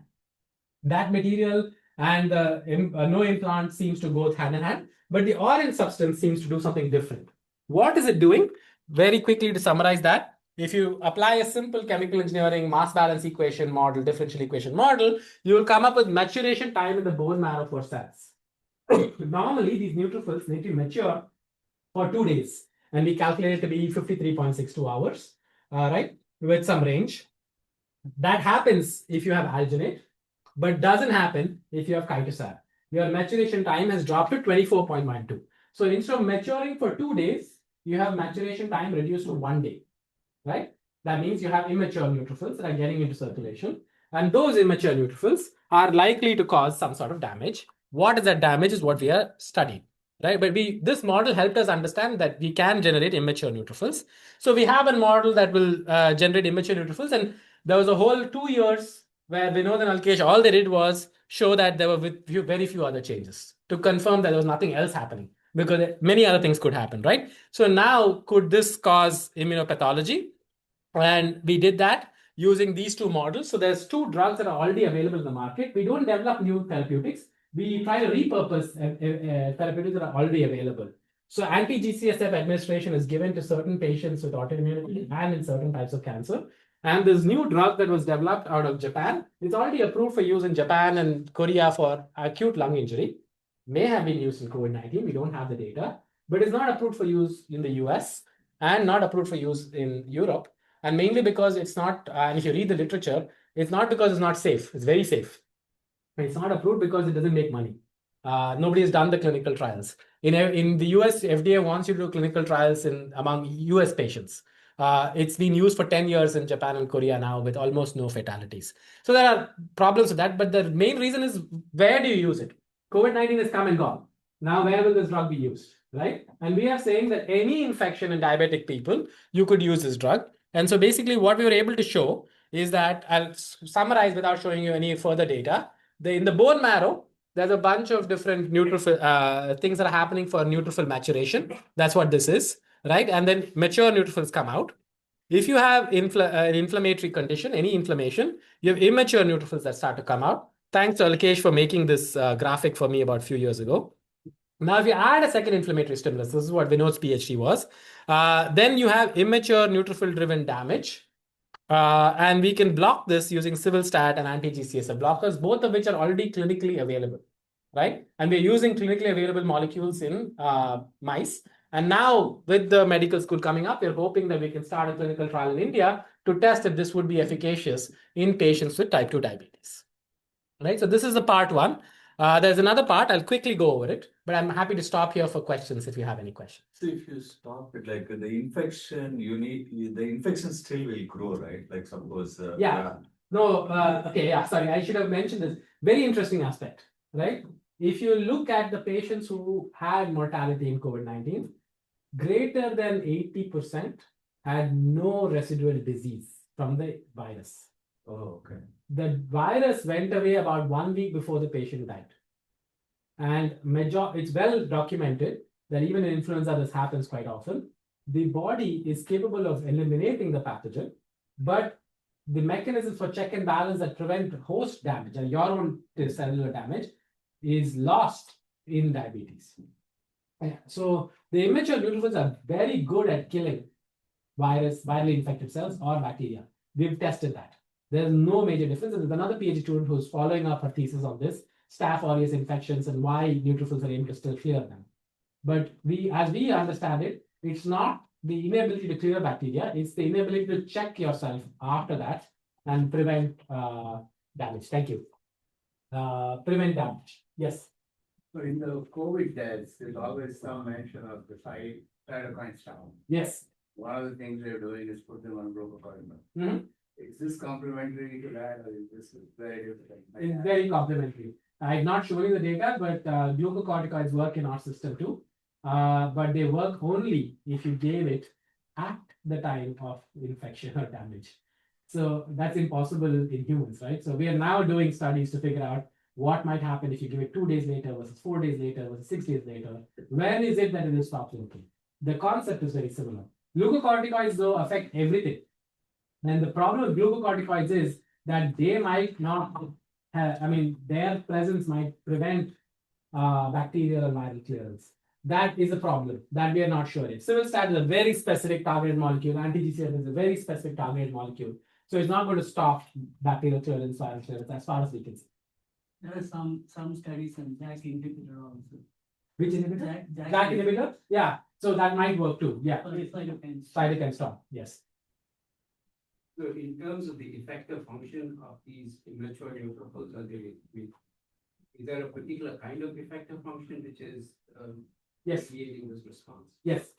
Speaker 2: That material and the no implant seems to go hand in hand. But the orange substance seems to do something different. What is it doing? Very quickly to summarize that. If you apply a simple chemical engineering mass balance equation model, differential equation model, you will come up with maturation time in the bone marrow for cells. Normally, these neutrophils need to mature for 2 days, and we calculate it to be 53.62 hours, right, with some range. That happens if you have alginate, but doesn't happen if you have chitosan. Your maturation time has dropped to 24.12. So instead of maturing for 2 days, you have maturation time reduced to 1 day. Right? That means you have immature neutrophils that are getting into circulation. And those immature neutrophils are likely to cause some sort of damage. What is that damage is what we are studying. Right? But this model helped us understand that we can generate immature neutrophils. So we have a model that will generate immature neutrophils. And there was a whole 2 years where Vinod and Alkesh, all they did was show that there were very few other changes to confirm that there was nothing else happening, because many other things could happen, right? So now, could this cause immunopathology? And we did that using these 2 models. So there's 2 drugs that are already available in the market. We don't develop new therapeutics. We try to repurpose therapeutics that are already available. So anti-GCSF administration is given to certain patients with autoimmunity and in certain types of cancer. And this new drug that was developed out of Japan is already approved for use in Japan and Korea for acute lung injury. May have been used in COVID-19. We don't have the data, but it's not approved for use in the US and not approved for use in Europe. And mainly because it's not, and if you read the literature, it's not because it's not safe. It's very safe. It's not approved because it doesn't make money. Nobody has done the clinical trials. In the US, FDA wants you to do clinical trials among US patients. It's been used for 10 years in Japan and Korea now with almost no fatalities. So there are problems with that. But the main reason is, where do you use it? COVID-19 has come and gone. Now, where will this drug be used? Right? And we are saying that any infection in diabetic people, you could use this drug. And so basically what we were able to show is that, I'll summarize without showing you any further data. In the bone marrow, there's a bunch of different neutrophil things that are happening for neutrophil maturation. That's what this is, right? And then mature neutrophils come out. If you have an inflammatory condition, any inflammation, you have immature neutrophils that start to come out. Thanks to Alkesh for making this graphic for me about a few years ago. Now, if you add a second inflammatory stimulus, this is what Vinod's PhD was, then you have immature neutrophil-driven damage. And we can block this using Civilstat and anti-GCSF blockers, both of which are already clinically available, right? And we're using clinically available molecules in mice. And now, with the medical school coming up, we're hoping that we can start a clinical trial in India to test if this would be efficacious in patients with type 2 diabetes, right? So this is the part 1. There's another part. I'll quickly go over it, but I'm happy to stop here for questions if you have any questions.
Speaker 6: So if you stop it, like the infection, the infection still will grow, right? Like suppose.
Speaker 2: No, okay, yeah, sorry. I should have mentioned this. Very interesting aspect, right? If you look at the patients who had mortality in COVID-19, greater than 80% had no residual disease from the virus.
Speaker 6: Oh, okay.
Speaker 2: The virus went away about 1 week before the patient died. And it's well documented that even in influenza, this happens quite often. The body is capable of eliminating the pathogen, but the mechanisms for check and balance that prevent host damage and your own cellular damage is lost in diabetes. So the immature neutrophils are very good at killing virally infected cells or bacteria. We've tested that. There's no major difference. And there's another PhD student who's following up her thesis on this, Staph aureus infections and why neutrophils are able to still clear them. But as we understand it, it's not the inability to clear bacteria, it's the inability to check yourself after that and prevent damage. Thank you. Prevent damage. Yes.
Speaker 4: So in the COVID deaths, there's always some mention of the cytokine storm.
Speaker 2: Yes.
Speaker 4: One of the things they're doing is put them on glucocorticoid.
Speaker 2: Mhm.
Speaker 4: Is this complementary to that, or is this very different?
Speaker 2: It's very complementary. I've not shown you the data, but glucocorticoids work in our system too. But they work only if you gave it at the time of infection or damage. So that's impossible in humans, right? So we are now doing studies to figure out what might happen if you give it 2 days later versus 4 days later versus 6 days later. When is it that it will stop working? The concept is very similar. Glucocorticoids, though, affect everything. And the problem with glucocorticoids is that they might not have, their presence might prevent bacterial and viral clearance. That is a problem that we are not sure. Civilstat is a very specific targeted molecule. Anti-GCF is a very specific targeted molecule. So it's not going to stop bacterial clearance, viral clearance, as far as we can see.
Speaker 5: There are some studies on JAK inhibitor also.
Speaker 2: Which inhibitor?
Speaker 5: JAK
Speaker 2: JAK inhibitor? Yeah. So that might work too. Yeah.
Speaker 5: For cytokines.
Speaker 2: Cytokine storm. Yes.
Speaker 7: So in terms of the effective function of these immature neutrophils, is there a particular kind of effective function which is
Speaker 2: Yes.
Speaker 7: creating this response?
Speaker 2: Yes.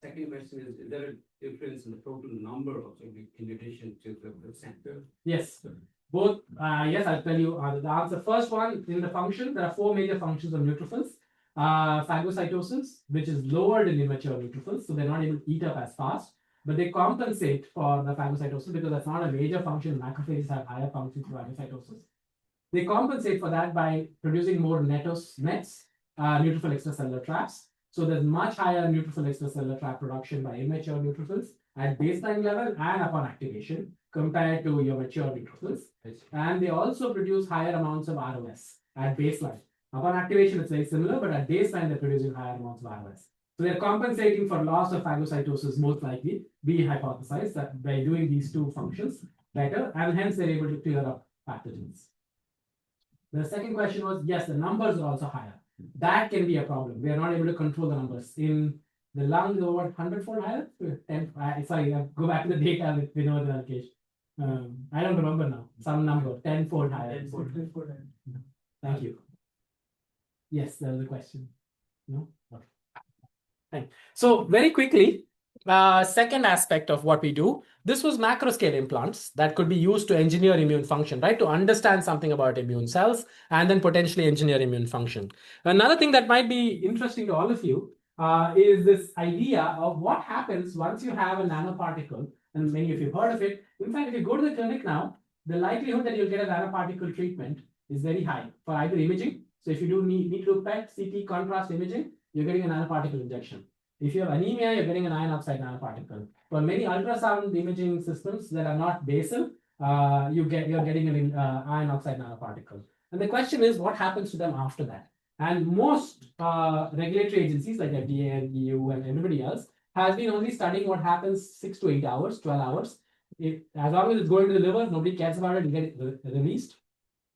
Speaker 7: Second question is there a difference in the total number of in addition to the receptor?
Speaker 2: Yes. Both, yes, I'll tell you the answer. First one, in the function, there are 4 major functions of neutrophils. Phagocytosis, which is lowered in immature neutrophils, so they're not able to eat up as fast, but they compensate for the phagocytosis because that's not a major function. Macrophages have higher functions for phagocytosis. They compensate for that by producing more NETs, neutrophil extracellular traps. So there's much higher neutrophil extracellular trap production by immature neutrophils at baseline level and upon activation compared to your mature neutrophils. And they also produce higher amounts of ROS at baseline. Upon activation, it's very similar, but at baseline, they're producing higher amounts of ROS. So they're compensating for loss of phagocytosis, most likely. We hypothesize that by doing these 2 functions better, and hence they're able to clear up pathogens. The second question was, yes, the numbers are also higher. That can be a problem. We are not able to control the numbers. In the lungs, over 100-fold higher? Go back to the data with Vinod and Alkesh. I don't remember now. Some number, 10-fold higher. 10-fold higher. Thank you. Yes, there was a question. No? Okay. Thanks. So very quickly, second aspect of what we do, this was macro scale implants that could be used to engineer immune function, right? To understand something about immune cells and then potentially engineer immune function. Another thing that might be interesting to all of you is this idea of what happens once you have a nanoparticle, and many of you have heard of it. In fact, if you go to the clinic now, the likelihood that you'll get a nanoparticle treatment is very high for either imaging. So if you do need to PET, CT, contrast imaging, you're getting a nanoparticle injection. If you have anemia, you're getting an iron oxide nanoparticle. For many ultrasound imaging systems that are not basal, you're getting an iron oxide nanoparticle. And the question is, what happens to them after that? And most regulatory agencies like FDA and EU and everybody else has been only studying what happens 6 to 8 hours, 12 hours. As long as it's going to the liver, nobody cares about it, you get it released.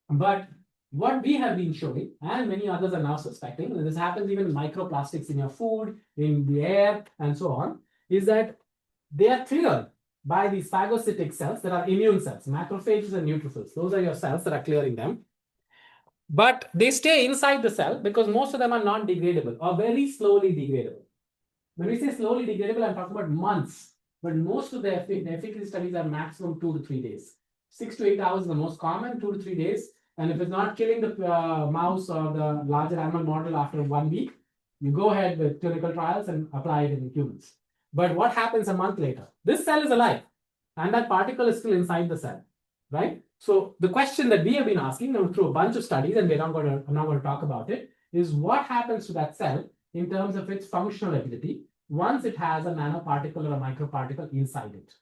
Speaker 2: But what we have been showing, and many others are now suspecting, and this happens even in microplastics in your food, in the air, and so on, is that they are cleared by these phagocytic cells that are immune cells, macrophages and neutrophils. Those are your cells that are clearing them. But they stay inside the cell because most of them are non-degradable or very slowly degradable. When we say slowly degradable, I'm talking about months, but most of the efficacy studies are maximum 2 to 3 days. 6 to 8 hours is the most common, 2 to 3 days. And if it's not killing the mouse or the larger animal model after 1 week, you go ahead with clinical trials and apply it in humans. But what happens a month later? This cell is alive, and that particle is still inside the cell, right? So the question that we have been asking through a bunch of studies, and I'm not going to talk about it, is what happens to that cell in terms of its functional ability once it has a nanoparticle or a microparticle inside it?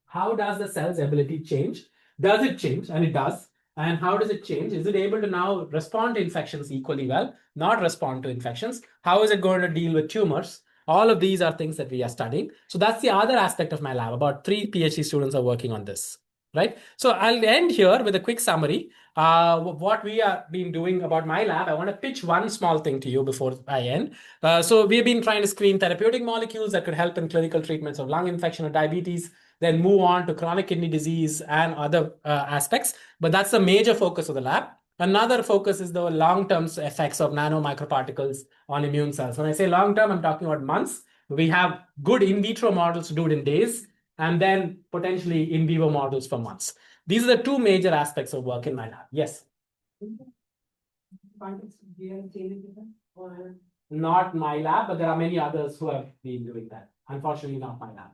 Speaker 2: How does the cell's ability change? Does it change? And it does. And how does it change? Is it able to now respond to infections equally well, not respond to infections? How is it going to deal with tumors? All of these are things that we are studying. So that's the other aspect of my lab. About 3 PhD students are working on this, right? So I'll end here with a quick summary. What we have been doing about my lab, I want to pitch one small thing to you before I end. So we've been trying to screen therapeutic molecules that could help in clinical treatments of lung infection or diabetes. then move on to chronic kidney disease and other aspects. But that's the major focus of the lab. Another focus is the long-term effects of nano microparticles on immune cells. When I say long-term, I'm talking about months. We have good in vitro models to do it in days, and then potentially in vivo models for months. These are the two major aspects of work in my lab. Yes.
Speaker 1: Or
Speaker 2: Not my lab, but there are many others who have been doing that. Unfortunately, not my lab.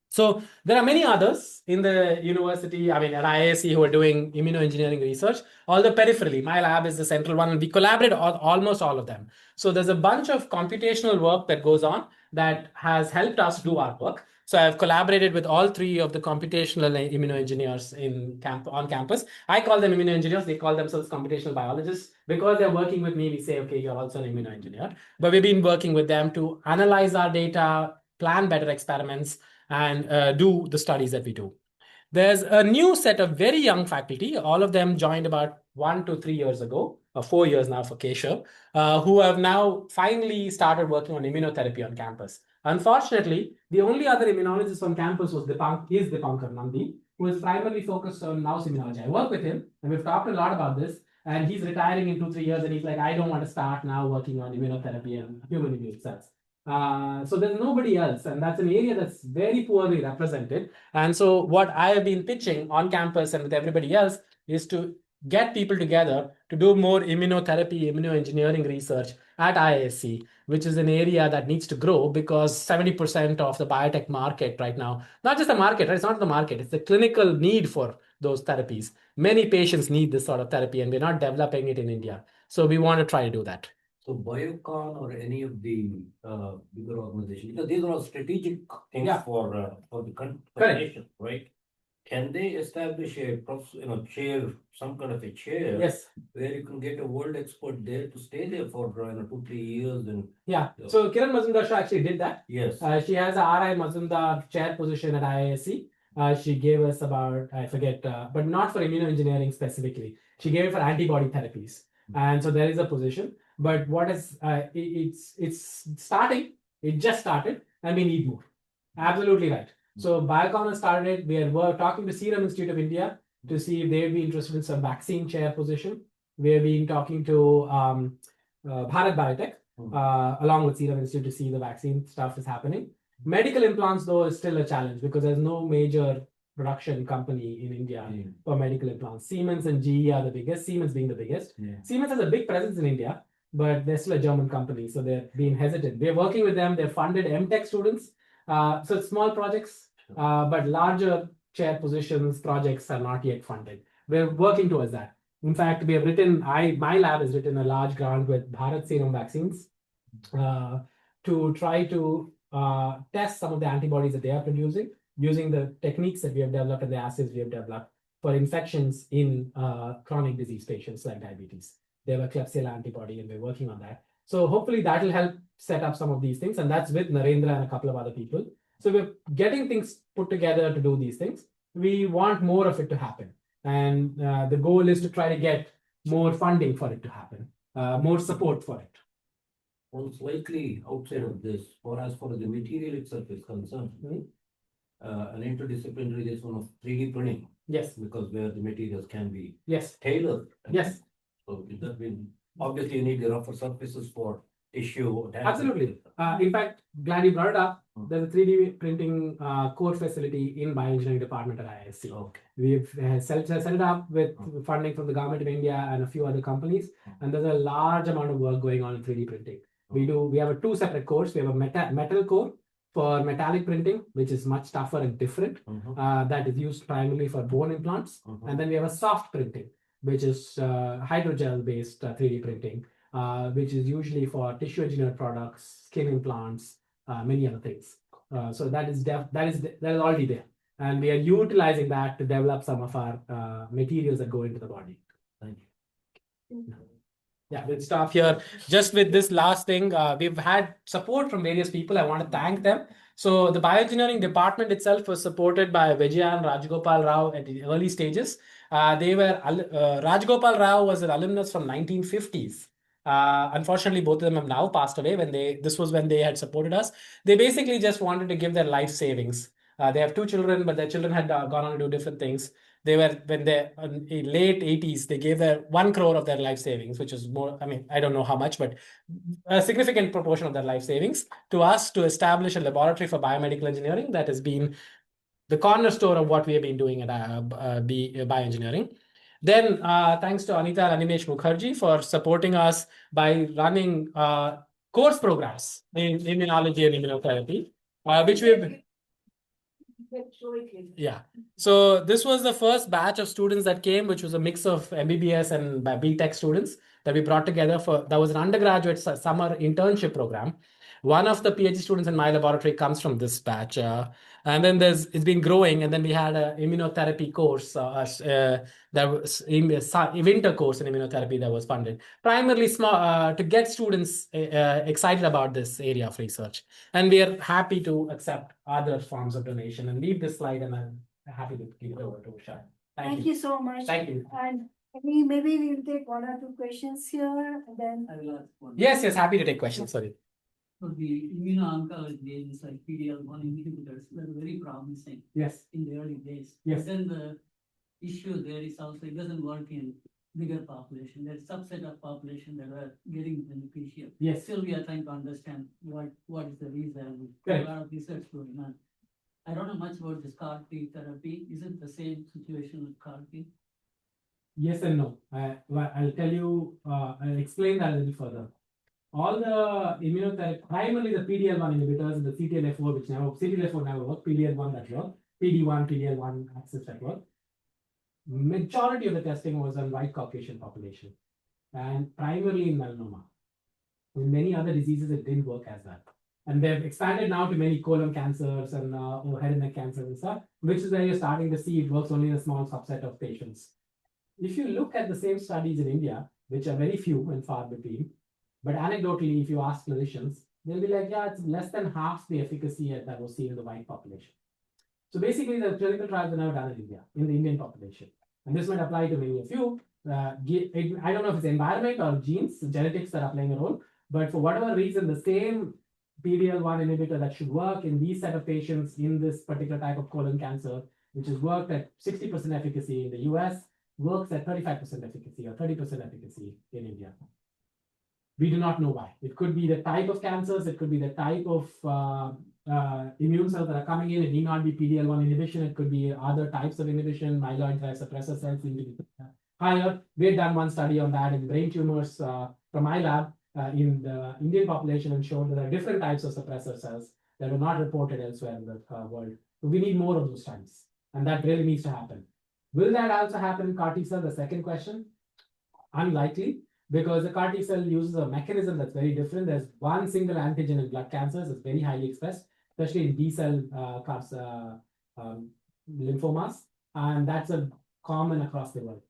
Speaker 2: So there are many others in the university, I mean, at IISc who are doing immunoengineering research, although peripherally, my lab is the central one, and we collaborate almost all of them. So there's a bunch of computational work that goes on that has helped us do our work. So I've collaborated with all three of the computational immunoengineers on campus. I call them immunoengineers. They call themselves computational biologists. Because they're working with me, we say, okay, you're also an immunoengineer. But we've been working with them to analyze our data, plan better experiments, and do the studies that we do. There's a new set of very young faculty. All of them joined about 1 to 3 years ago, or 4 years now for Keshav, who have now finally started working on immunotherapy on campus. Unfortunately, the only other immunologist on campus is Dipankar Nandi, who is primarily focused on mouse immunology. I work with him, and we've talked a lot about this, and he's retiring in 2-3 years, and he's like, I don't want to start now working on immunotherapy and human immune cells. So there's nobody else, and that's an area that's very poorly represented. And so what I have been pitching on campus and with everybody else is to get people together to do more immunotherapy, immunoengineering research at IISc, which is an area that needs to grow because 70% of the biotech market right now, not just the market, right? It's not the market, it's the clinical need for those therapies. Many patients need this sort of therapy, and we're not developing it in India. So we want to try to do that.
Speaker 8: So Biocon or any of the bigger organizations, because these are all strategic things
Speaker 2: Yeah.
Speaker 8: for the
Speaker 2: Correct.
Speaker 8: nation, right? Can they establish a chair, some kind of a chair?
Speaker 2: Yes.
Speaker 8: Where you can get a world expert there to stay there for 2-3 years and
Speaker 2: Yeah. So Kiran Mazumdar actually did that.
Speaker 8: yes.
Speaker 2: She has a R.I. Mazumdar chair position at IISc. She gave us about, I forget, but not for immunoengineering specifically. She gave it for antibody therapies. And so there is a position. But what is, it's starting, it just started, and we need more. Absolutely right. So Biocon has started it. We are talking to Serum Institute of India to see if they'd be interested in some vaccine chair position. We've been talking to Bharat Biotech, along with Serum Institute to see the vaccine stuff is happening. Medical implants, though, is still a challenge because there's no major production company in India for medical implants. Siemens and GE are the biggest, Siemens being the biggest. Siemens has a big presence in India, but they're still a German company, so they're being hesitant. We're working with them. They've funded MTech students. So it's small projects, but larger chair positions projects are not yet funded. We're working towards that. In fact, we have written, my lab has written a large grant with Bharat Serum Vaccines to try to test some of the antibodies that they are producing using the techniques that we have developed and the assays we have developed for infections in chronic disease patients like diabetes. They have a Klebsiella antibody, and we're working on that. So hopefully that will help set up some of these things, and that's with Narendra and a couple of other people. So we're getting things put together to do these things. We want more of it to happen, and the goal is to try to get more funding for it to happen, more support for it.
Speaker 8: One slightly outside of this, for as far as the material itself is concerned, an interdisciplinary is one of 3D printing.
Speaker 2: Yes.
Speaker 8: Because where the materials can be
Speaker 2: tailored. Yes.
Speaker 8: So it has been, obviously you need the rougher surfaces for tissue.
Speaker 2: Absolutely. In fact, glad you brought it up. There's a 3D printing core facility in Bioengineering department at IISc.
Speaker 8: Okay.
Speaker 2: We've set it up with funding from the government of India and a few other companies. And there's a large amount of work going on in 3D printing. We have 2 separate cores. We have a metal core for metallic printing, which is much tougher and different. That is used primarily for bone implants. And then we have a soft printing, which is hydrogel based 3D printing, which is usually for tissue engineered products, skin implants, many other things. So that is already there, and we are utilizing that to develop some of our materials that go into the body.
Speaker 8: Thank you.
Speaker 2: Yeah, we'll stop here. Just with this last thing, we've had support from various people. I want to thank them. So the bioengineering department itself was supported by Vijaya and Rajgopal Rao at the early stages. Rajgopal Rao was an alumnus from 1950s. Unfortunately, both of them have now passed away. This was when they had supported us. They basically just wanted to give their life savings. They have 2 children, but their children had gone on to do different things. They were, when they in late 80s, they gave their 1 crore of their life savings, which is more, I mean, I don't know how much, but a significant proportion of their life savings to us to establish a laboratory for biomedical engineering that has been the cornerstone of what we have been doing at Bioengineering. Then, thanks to Anita and Animesh Mukherjee for supporting us by running course programs in immunology and immunotherapy, which we've. Yeah. So this was the first batch of students that came, which was a mix of MBBS and BTech students that we brought together for. That was an undergraduate summer internship program. One of the PhD students in my laboratory comes from this batch, and then it's been growing. And then we had an immunotherapy course that was a winter course in immunotherapy that was funded primarily small to get students excited about this area of research. And we are happy to accept other forms of donation. And leave this slide, and I'm happy to give it over to Shah.
Speaker 9: Thank you so much.
Speaker 2: Thank you.
Speaker 9: And maybe we'll take 1 or 2 questions here, and then.
Speaker 5: I will ask one.
Speaker 2: Yes, happy to take questions. Sorry.
Speaker 5: So the immuno-oncology agents like PD-L1 inhibitors were very promising
Speaker 2: Yes.
Speaker 5: in the early days.
Speaker 2: Yes.
Speaker 5: But then the issue there is also it doesn't work in bigger population. There's subset of population that are getting beneficial.
Speaker 2: Yes.
Speaker 5: Still, we are trying to understand what is the reason.
Speaker 2: Right.
Speaker 5: A lot of research going on. I don't know much about this CAR-T therapy. Is it the same situation with CAR-T?
Speaker 2: Yes and no. I'll tell you. I'll explain that a little further. All the immunotherapy, primarily the PD-L1 inhibitors and the CTLA4, which CTLA4 never worked, PD-L1 that worked, PD-1, PD-L1 axis that worked. Majority of the testing was on white Caucasian population, and primarily in melanoma. In many other diseases, it didn't work as well. And they've expanded now to many colon cancers and head and neck cancers and stuff, which is where you're starting to see it works only in a small subset of patients. If you look at the same studies in India, which are very few and far between, but anecdotally, if you ask clinicians, they'll be like, yeah, it's less than half the efficacy that was seen in the white population. So basically, the clinical trials are now done in India, in the Indian population. And this might apply to many of you. I don't know if it's environment or genes, genetics that are playing a role, but for whatever reason, the same PD-L1 inhibitor that should work in these set of patients in this particular type of colon cancer, which has worked at 60% efficacy in the US, works at 35% efficacy or 30% efficacy in India. We do not know why. It could be the type of cancers, it could be the type of immune cells that are coming in. It need not be PD-L1 inhibition, it could be other types of inhibition, myeloid suppressor cells seem to be higher. We've done one study on that in brain tumors from my lab in the Indian population and showed that there are different types of suppressor cells that were not reported elsewhere in the world. So we need more of those studies, and that really needs to happen. Will that also happen in CAR T cell? The second question, unlikely. Because the CAR T cell uses a mechanism that's very different. There's one single antigen in blood cancers that's very highly expressed, especially in B cell lymphomas, and that's a common across the world.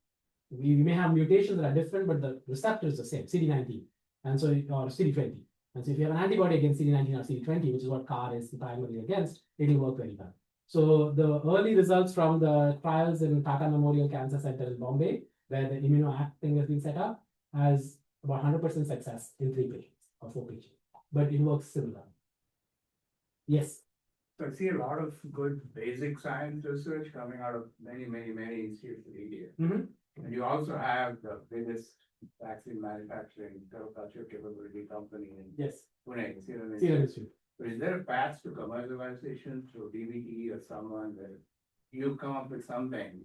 Speaker 2: We may have mutations that are different, but the receptor is the same, CD19, and so or CD20. And so if you have an antibody against CD19 or CD20, which is what CAR is primarily against, it will work very well. So the early results from the trials in Tata Memorial Cancer Center in Bombay, where the immunoacting has been set up, has about 100% success in 3 patients or 4 patients, but it works similar. Yes.
Speaker 4: So I see a lot of good basic science research coming out of many institutes in India. And you also have the biggest vaccine manufacturing cell culture capability company in Pune, Serum Institute. But is there a path to commercialization through DBT or someone that you come up with something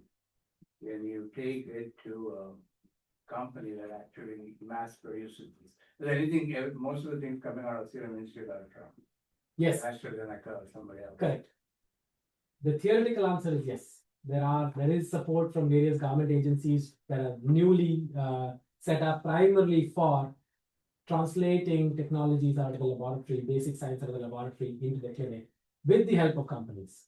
Speaker 4: and you take it to a company that actually mass produces this? Is there anything, most of the things coming out of Serum Institute are from AstraZeneca or somebody else?
Speaker 2: Correct. The theoretical answer is yes. There is support from various government agencies that are newly set up primarily for translating technologies out of the laboratory, basic science out of the laboratory into the clinic with the help of companies.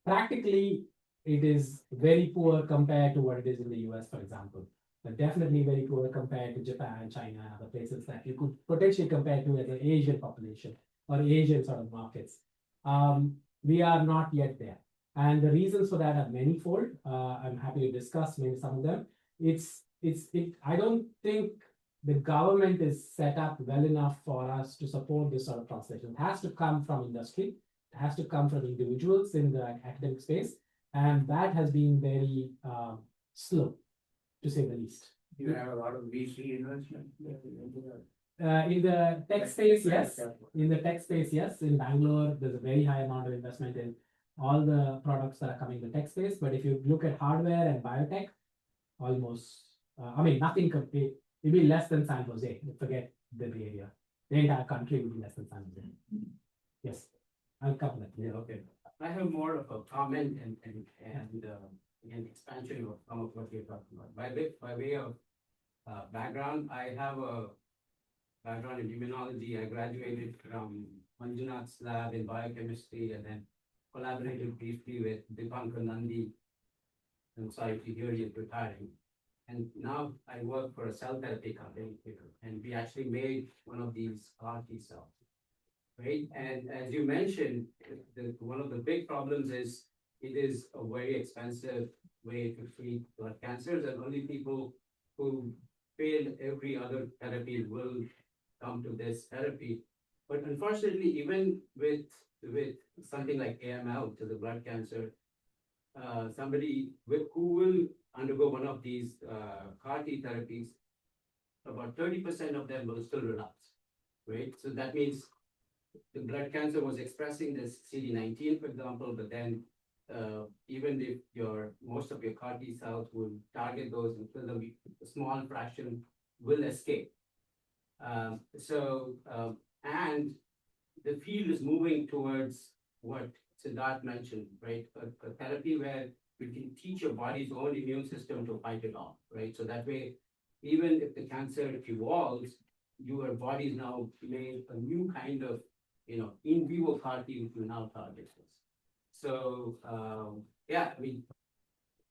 Speaker 2: Practically, it is very poor compared to what it is in the US, for example. But definitely very poor compared to Japan, China, and other places that you could potentially compare to as an Asian population or Asian sort of markets. We are not yet there. And the reasons for that are manifold. I'm happy to discuss maybe some of them. I don't think the government is set up well enough for us to support this sort of translation. It has to come from industry, it has to come from individuals in the academic space, and that has been very slow, to say the least.
Speaker 4: You have a lot of VC investment.
Speaker 2: In the tech space, yes. In the tech space, yes. In Bangalore, there's a very high amount of investment in all the products that are coming in the tech space. But if you look at hardware and biotech, almost, nothing could it'd be less than San Jose. Forget the Bay Area. The entire country would be less than San Jose. Yes, I'll cover that.
Speaker 7: Yeah, okay. I have more of a comment and an expansion of some of what you're talking about. By way of background, I have a background in immunology. I graduated from Manjunath's lab in biochemistry and then collaborated briefly with Dipankar Nandi. I'm sorry to hear you're retiring. And now I work for a cell therapy company here, and we actually made one of these CAR T cells, right? And as you mentioned, one of the big problems is it is a very expensive way to treat blood cancers, and only people who failed every other therapy will come to this therapy. But unfortunately, even with something like AML to the blood cancer, somebody who will undergo one of these CAR T therapies, about 30% of them will still relapse, right? So that means the blood cancer was expressing this CD19, for example, but then even if most of your CAR T cells will target those, and a small fraction will escape. And the field is moving towards what Siddharth mentioned, right? A therapy where we can teach your body's own immune system to fight it off, right? So that way, even if the cancer evolves, your body is now made a new kind of, in vivo CAR T which will now target this. So,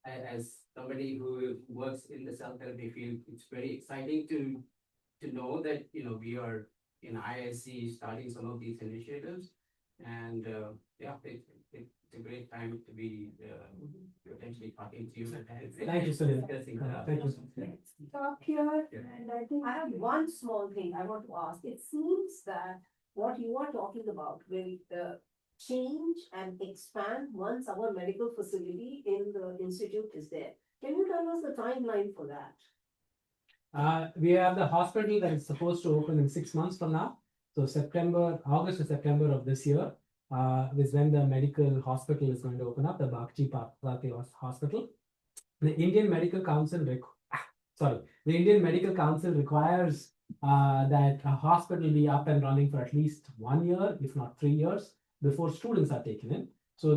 Speaker 7: as somebody who works in the cell therapy field, it's very exciting to know that, we are in IISc starting some of these initiatives. And it's a great time to be potentially talking to you.
Speaker 2: Thank you, Sunil. Thank you.
Speaker 9: Stop here,
Speaker 4: Yeah.
Speaker 9: and I think
Speaker 10: I have one small thing I want to ask. It seems that what you are talking about will change and expand once our medical facility in the institute is there. Can you tell us the timeline for that?
Speaker 2: We have the hospital that is supposed to open in 6 months from now. So August to September of this year is when the medical hospital is going to open up, the Bakchi Pathway Hospital. The Indian Medical Council requires that a hospital be up and running for at least 1 year, if not 3 years, before students are taken in. So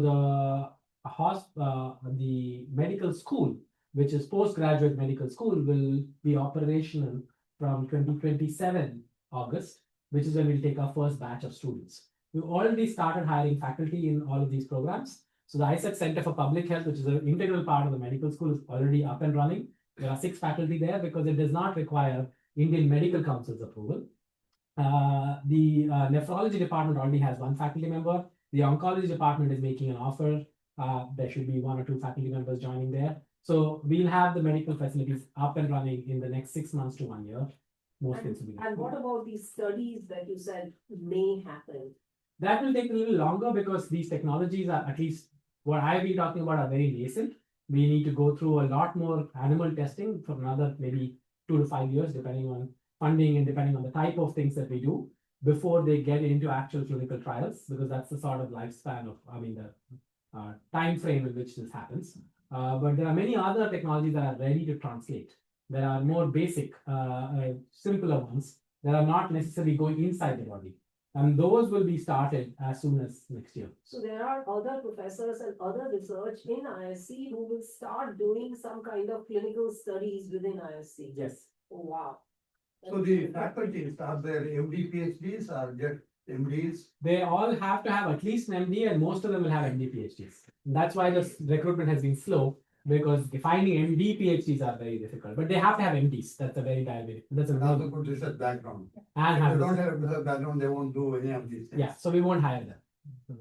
Speaker 2: the medical school, which is postgraduate medical school, will be operational from 2027 August, which is when we'll take our first batch of students. We've already started hiring faculty in all of these programs. So the IISc Center for Public Health, which is an integral part of the medical school, is already up and running. There are 6 faculty there because it does not require Indian Medical Council's approval. The nephrology department already has 1 faculty member. The oncology department is making an offer. There should be 1 or 2 faculty members joining there. So we'll have the medical facilities up and running in the next 6 months to 1 year. Most things will be.
Speaker 10: And what about these studies that you said may happen?
Speaker 2: That will take a little longer because these technologies are, at least what I've been talking about, are very nascent. We need to go through a lot more animal testing for another maybe 2 to 5 years, depending on funding and depending on the type of things that we do, before they get into actual clinical trials, because that's the sort of lifespan of, the time frame in which this happens. But there are many other technologies that are ready to translate. There are more basic, simpler ones that are not necessarily going inside the body. And those will be started as soon as next year.
Speaker 10: So there are other professors and other research in IISc who will start doing some kind of clinical studies within IISc.
Speaker 2: Yes.
Speaker 10: Oh, wow.
Speaker 3: So the faculties, are there MD, PhDs or just MDs?
Speaker 2: They all have to have at least an MD, and most of them will have MD, PhDs. That's why the recruitment has been slow, because finding MD, PhDs are very difficult. But they have to have MDs. That's a very bad. That's a
Speaker 3: Have a good research background.
Speaker 2: And
Speaker 3: If
Speaker 2: have
Speaker 3: they don't have a research background, they won't do any of these things.
Speaker 2: yeah. So we won't hire them.
Speaker 9: so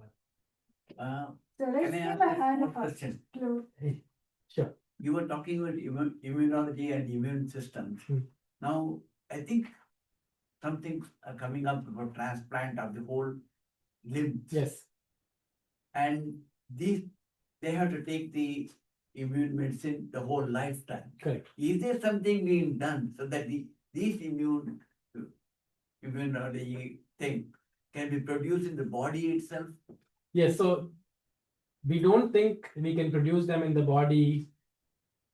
Speaker 9: let's
Speaker 11: Can I
Speaker 9: give
Speaker 11: ask
Speaker 9: a hand
Speaker 11: one question?
Speaker 9: to
Speaker 2: Sure.
Speaker 11: You were talking about immunology and immune systems.
Speaker 2: Hmm.
Speaker 11: Now, I think something coming up about transplant of the whole limb.
Speaker 2: Yes.
Speaker 11: And these, they have to take the immune medicine the whole lifetime.
Speaker 2: Correct.
Speaker 11: Is there something being done so that these immunology thing can be produced in the body itself?
Speaker 2: Yes. So we don't think we can produce them in the body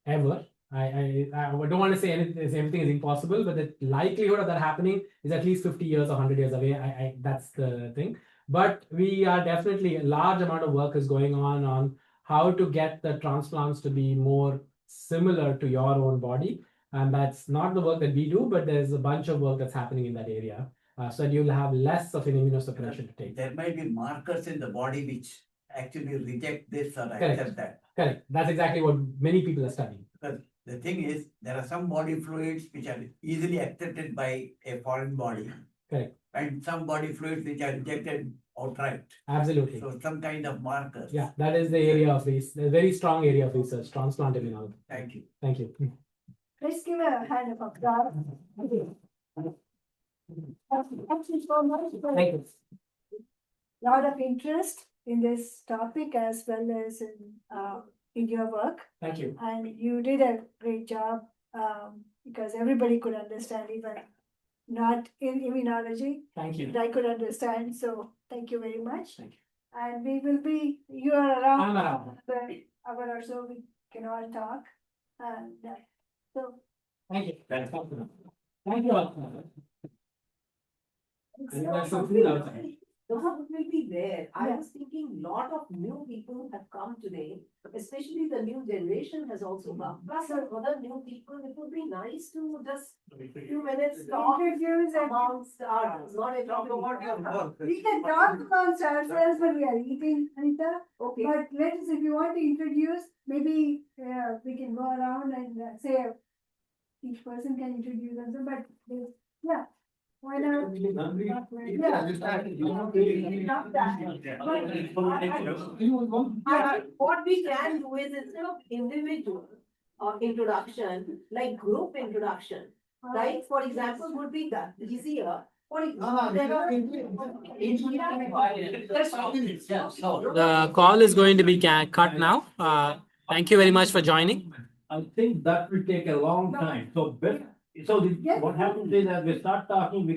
Speaker 2: ever. I don't want to say everything is impossible, but the likelihood of that happening is at least 50 years or 100 years away. That's the thing. But we are definitely, a large amount of work is going on how to get the transplants to be more similar to your own body. And that's not the work that we do, but there's a bunch of work that's happening in that area. So that you'll have less of an immunosuppression to take.
Speaker 11: There might be markers in the body which actually reject this or
Speaker 2: Correct.
Speaker 11: accept that.
Speaker 2: Correct. That's exactly what many people are studying.
Speaker 11: Because the thing is, there are some body fluids which are easily accepted by a foreign body.
Speaker 2: Correct.
Speaker 11: And some body fluids which are rejected outright.
Speaker 2: Absolutely.
Speaker 11: So some kind of markers.
Speaker 2: Yeah, that is the area of research, a very strong area of research, transplant immunology.
Speaker 11: Thank you.
Speaker 2: Thank you.
Speaker 9: Let's give a hand of applause. Thank you so much for
Speaker 2: Thank you.
Speaker 9: lot of interest in this topic as well as in your work.
Speaker 2: Thank you.
Speaker 9: And you did a great job because everybody could understand, even not in immunology.
Speaker 2: Thank you.
Speaker 9: I could understand. So thank you very much.
Speaker 2: Thank you.
Speaker 9: And we will be, you are around.
Speaker 2: I'm around.
Speaker 9: For an hour or so, we can all talk. And so.
Speaker 2: Thank you. Thank you all.
Speaker 9: it's
Speaker 2: And
Speaker 9: so
Speaker 2: that's something
Speaker 9: fulfilling.
Speaker 2: outside.
Speaker 10: Those will be there. I
Speaker 9: Yeah.
Speaker 10: was thinking lot of new people have come today, especially the new generation has also come. Plus some other new people, it would be nice to just few minutes talk
Speaker 9: Introduce and
Speaker 10: amongst ours, not everybody.
Speaker 9: we can talk about ourselves when we are eating, Anita.
Speaker 10: Okay,
Speaker 9: But let us, if you want to introduce, maybe we can go around and say each person can introduce themselves, but yeah. Why not?
Speaker 10: what we can do is instead of individual introduction, like group introduction, right? For example, would be that easier.
Speaker 2: The call is going to be cut now. Thank you very much for joining.
Speaker 8: I think that will take a long time. So, what happens is that we start talking, we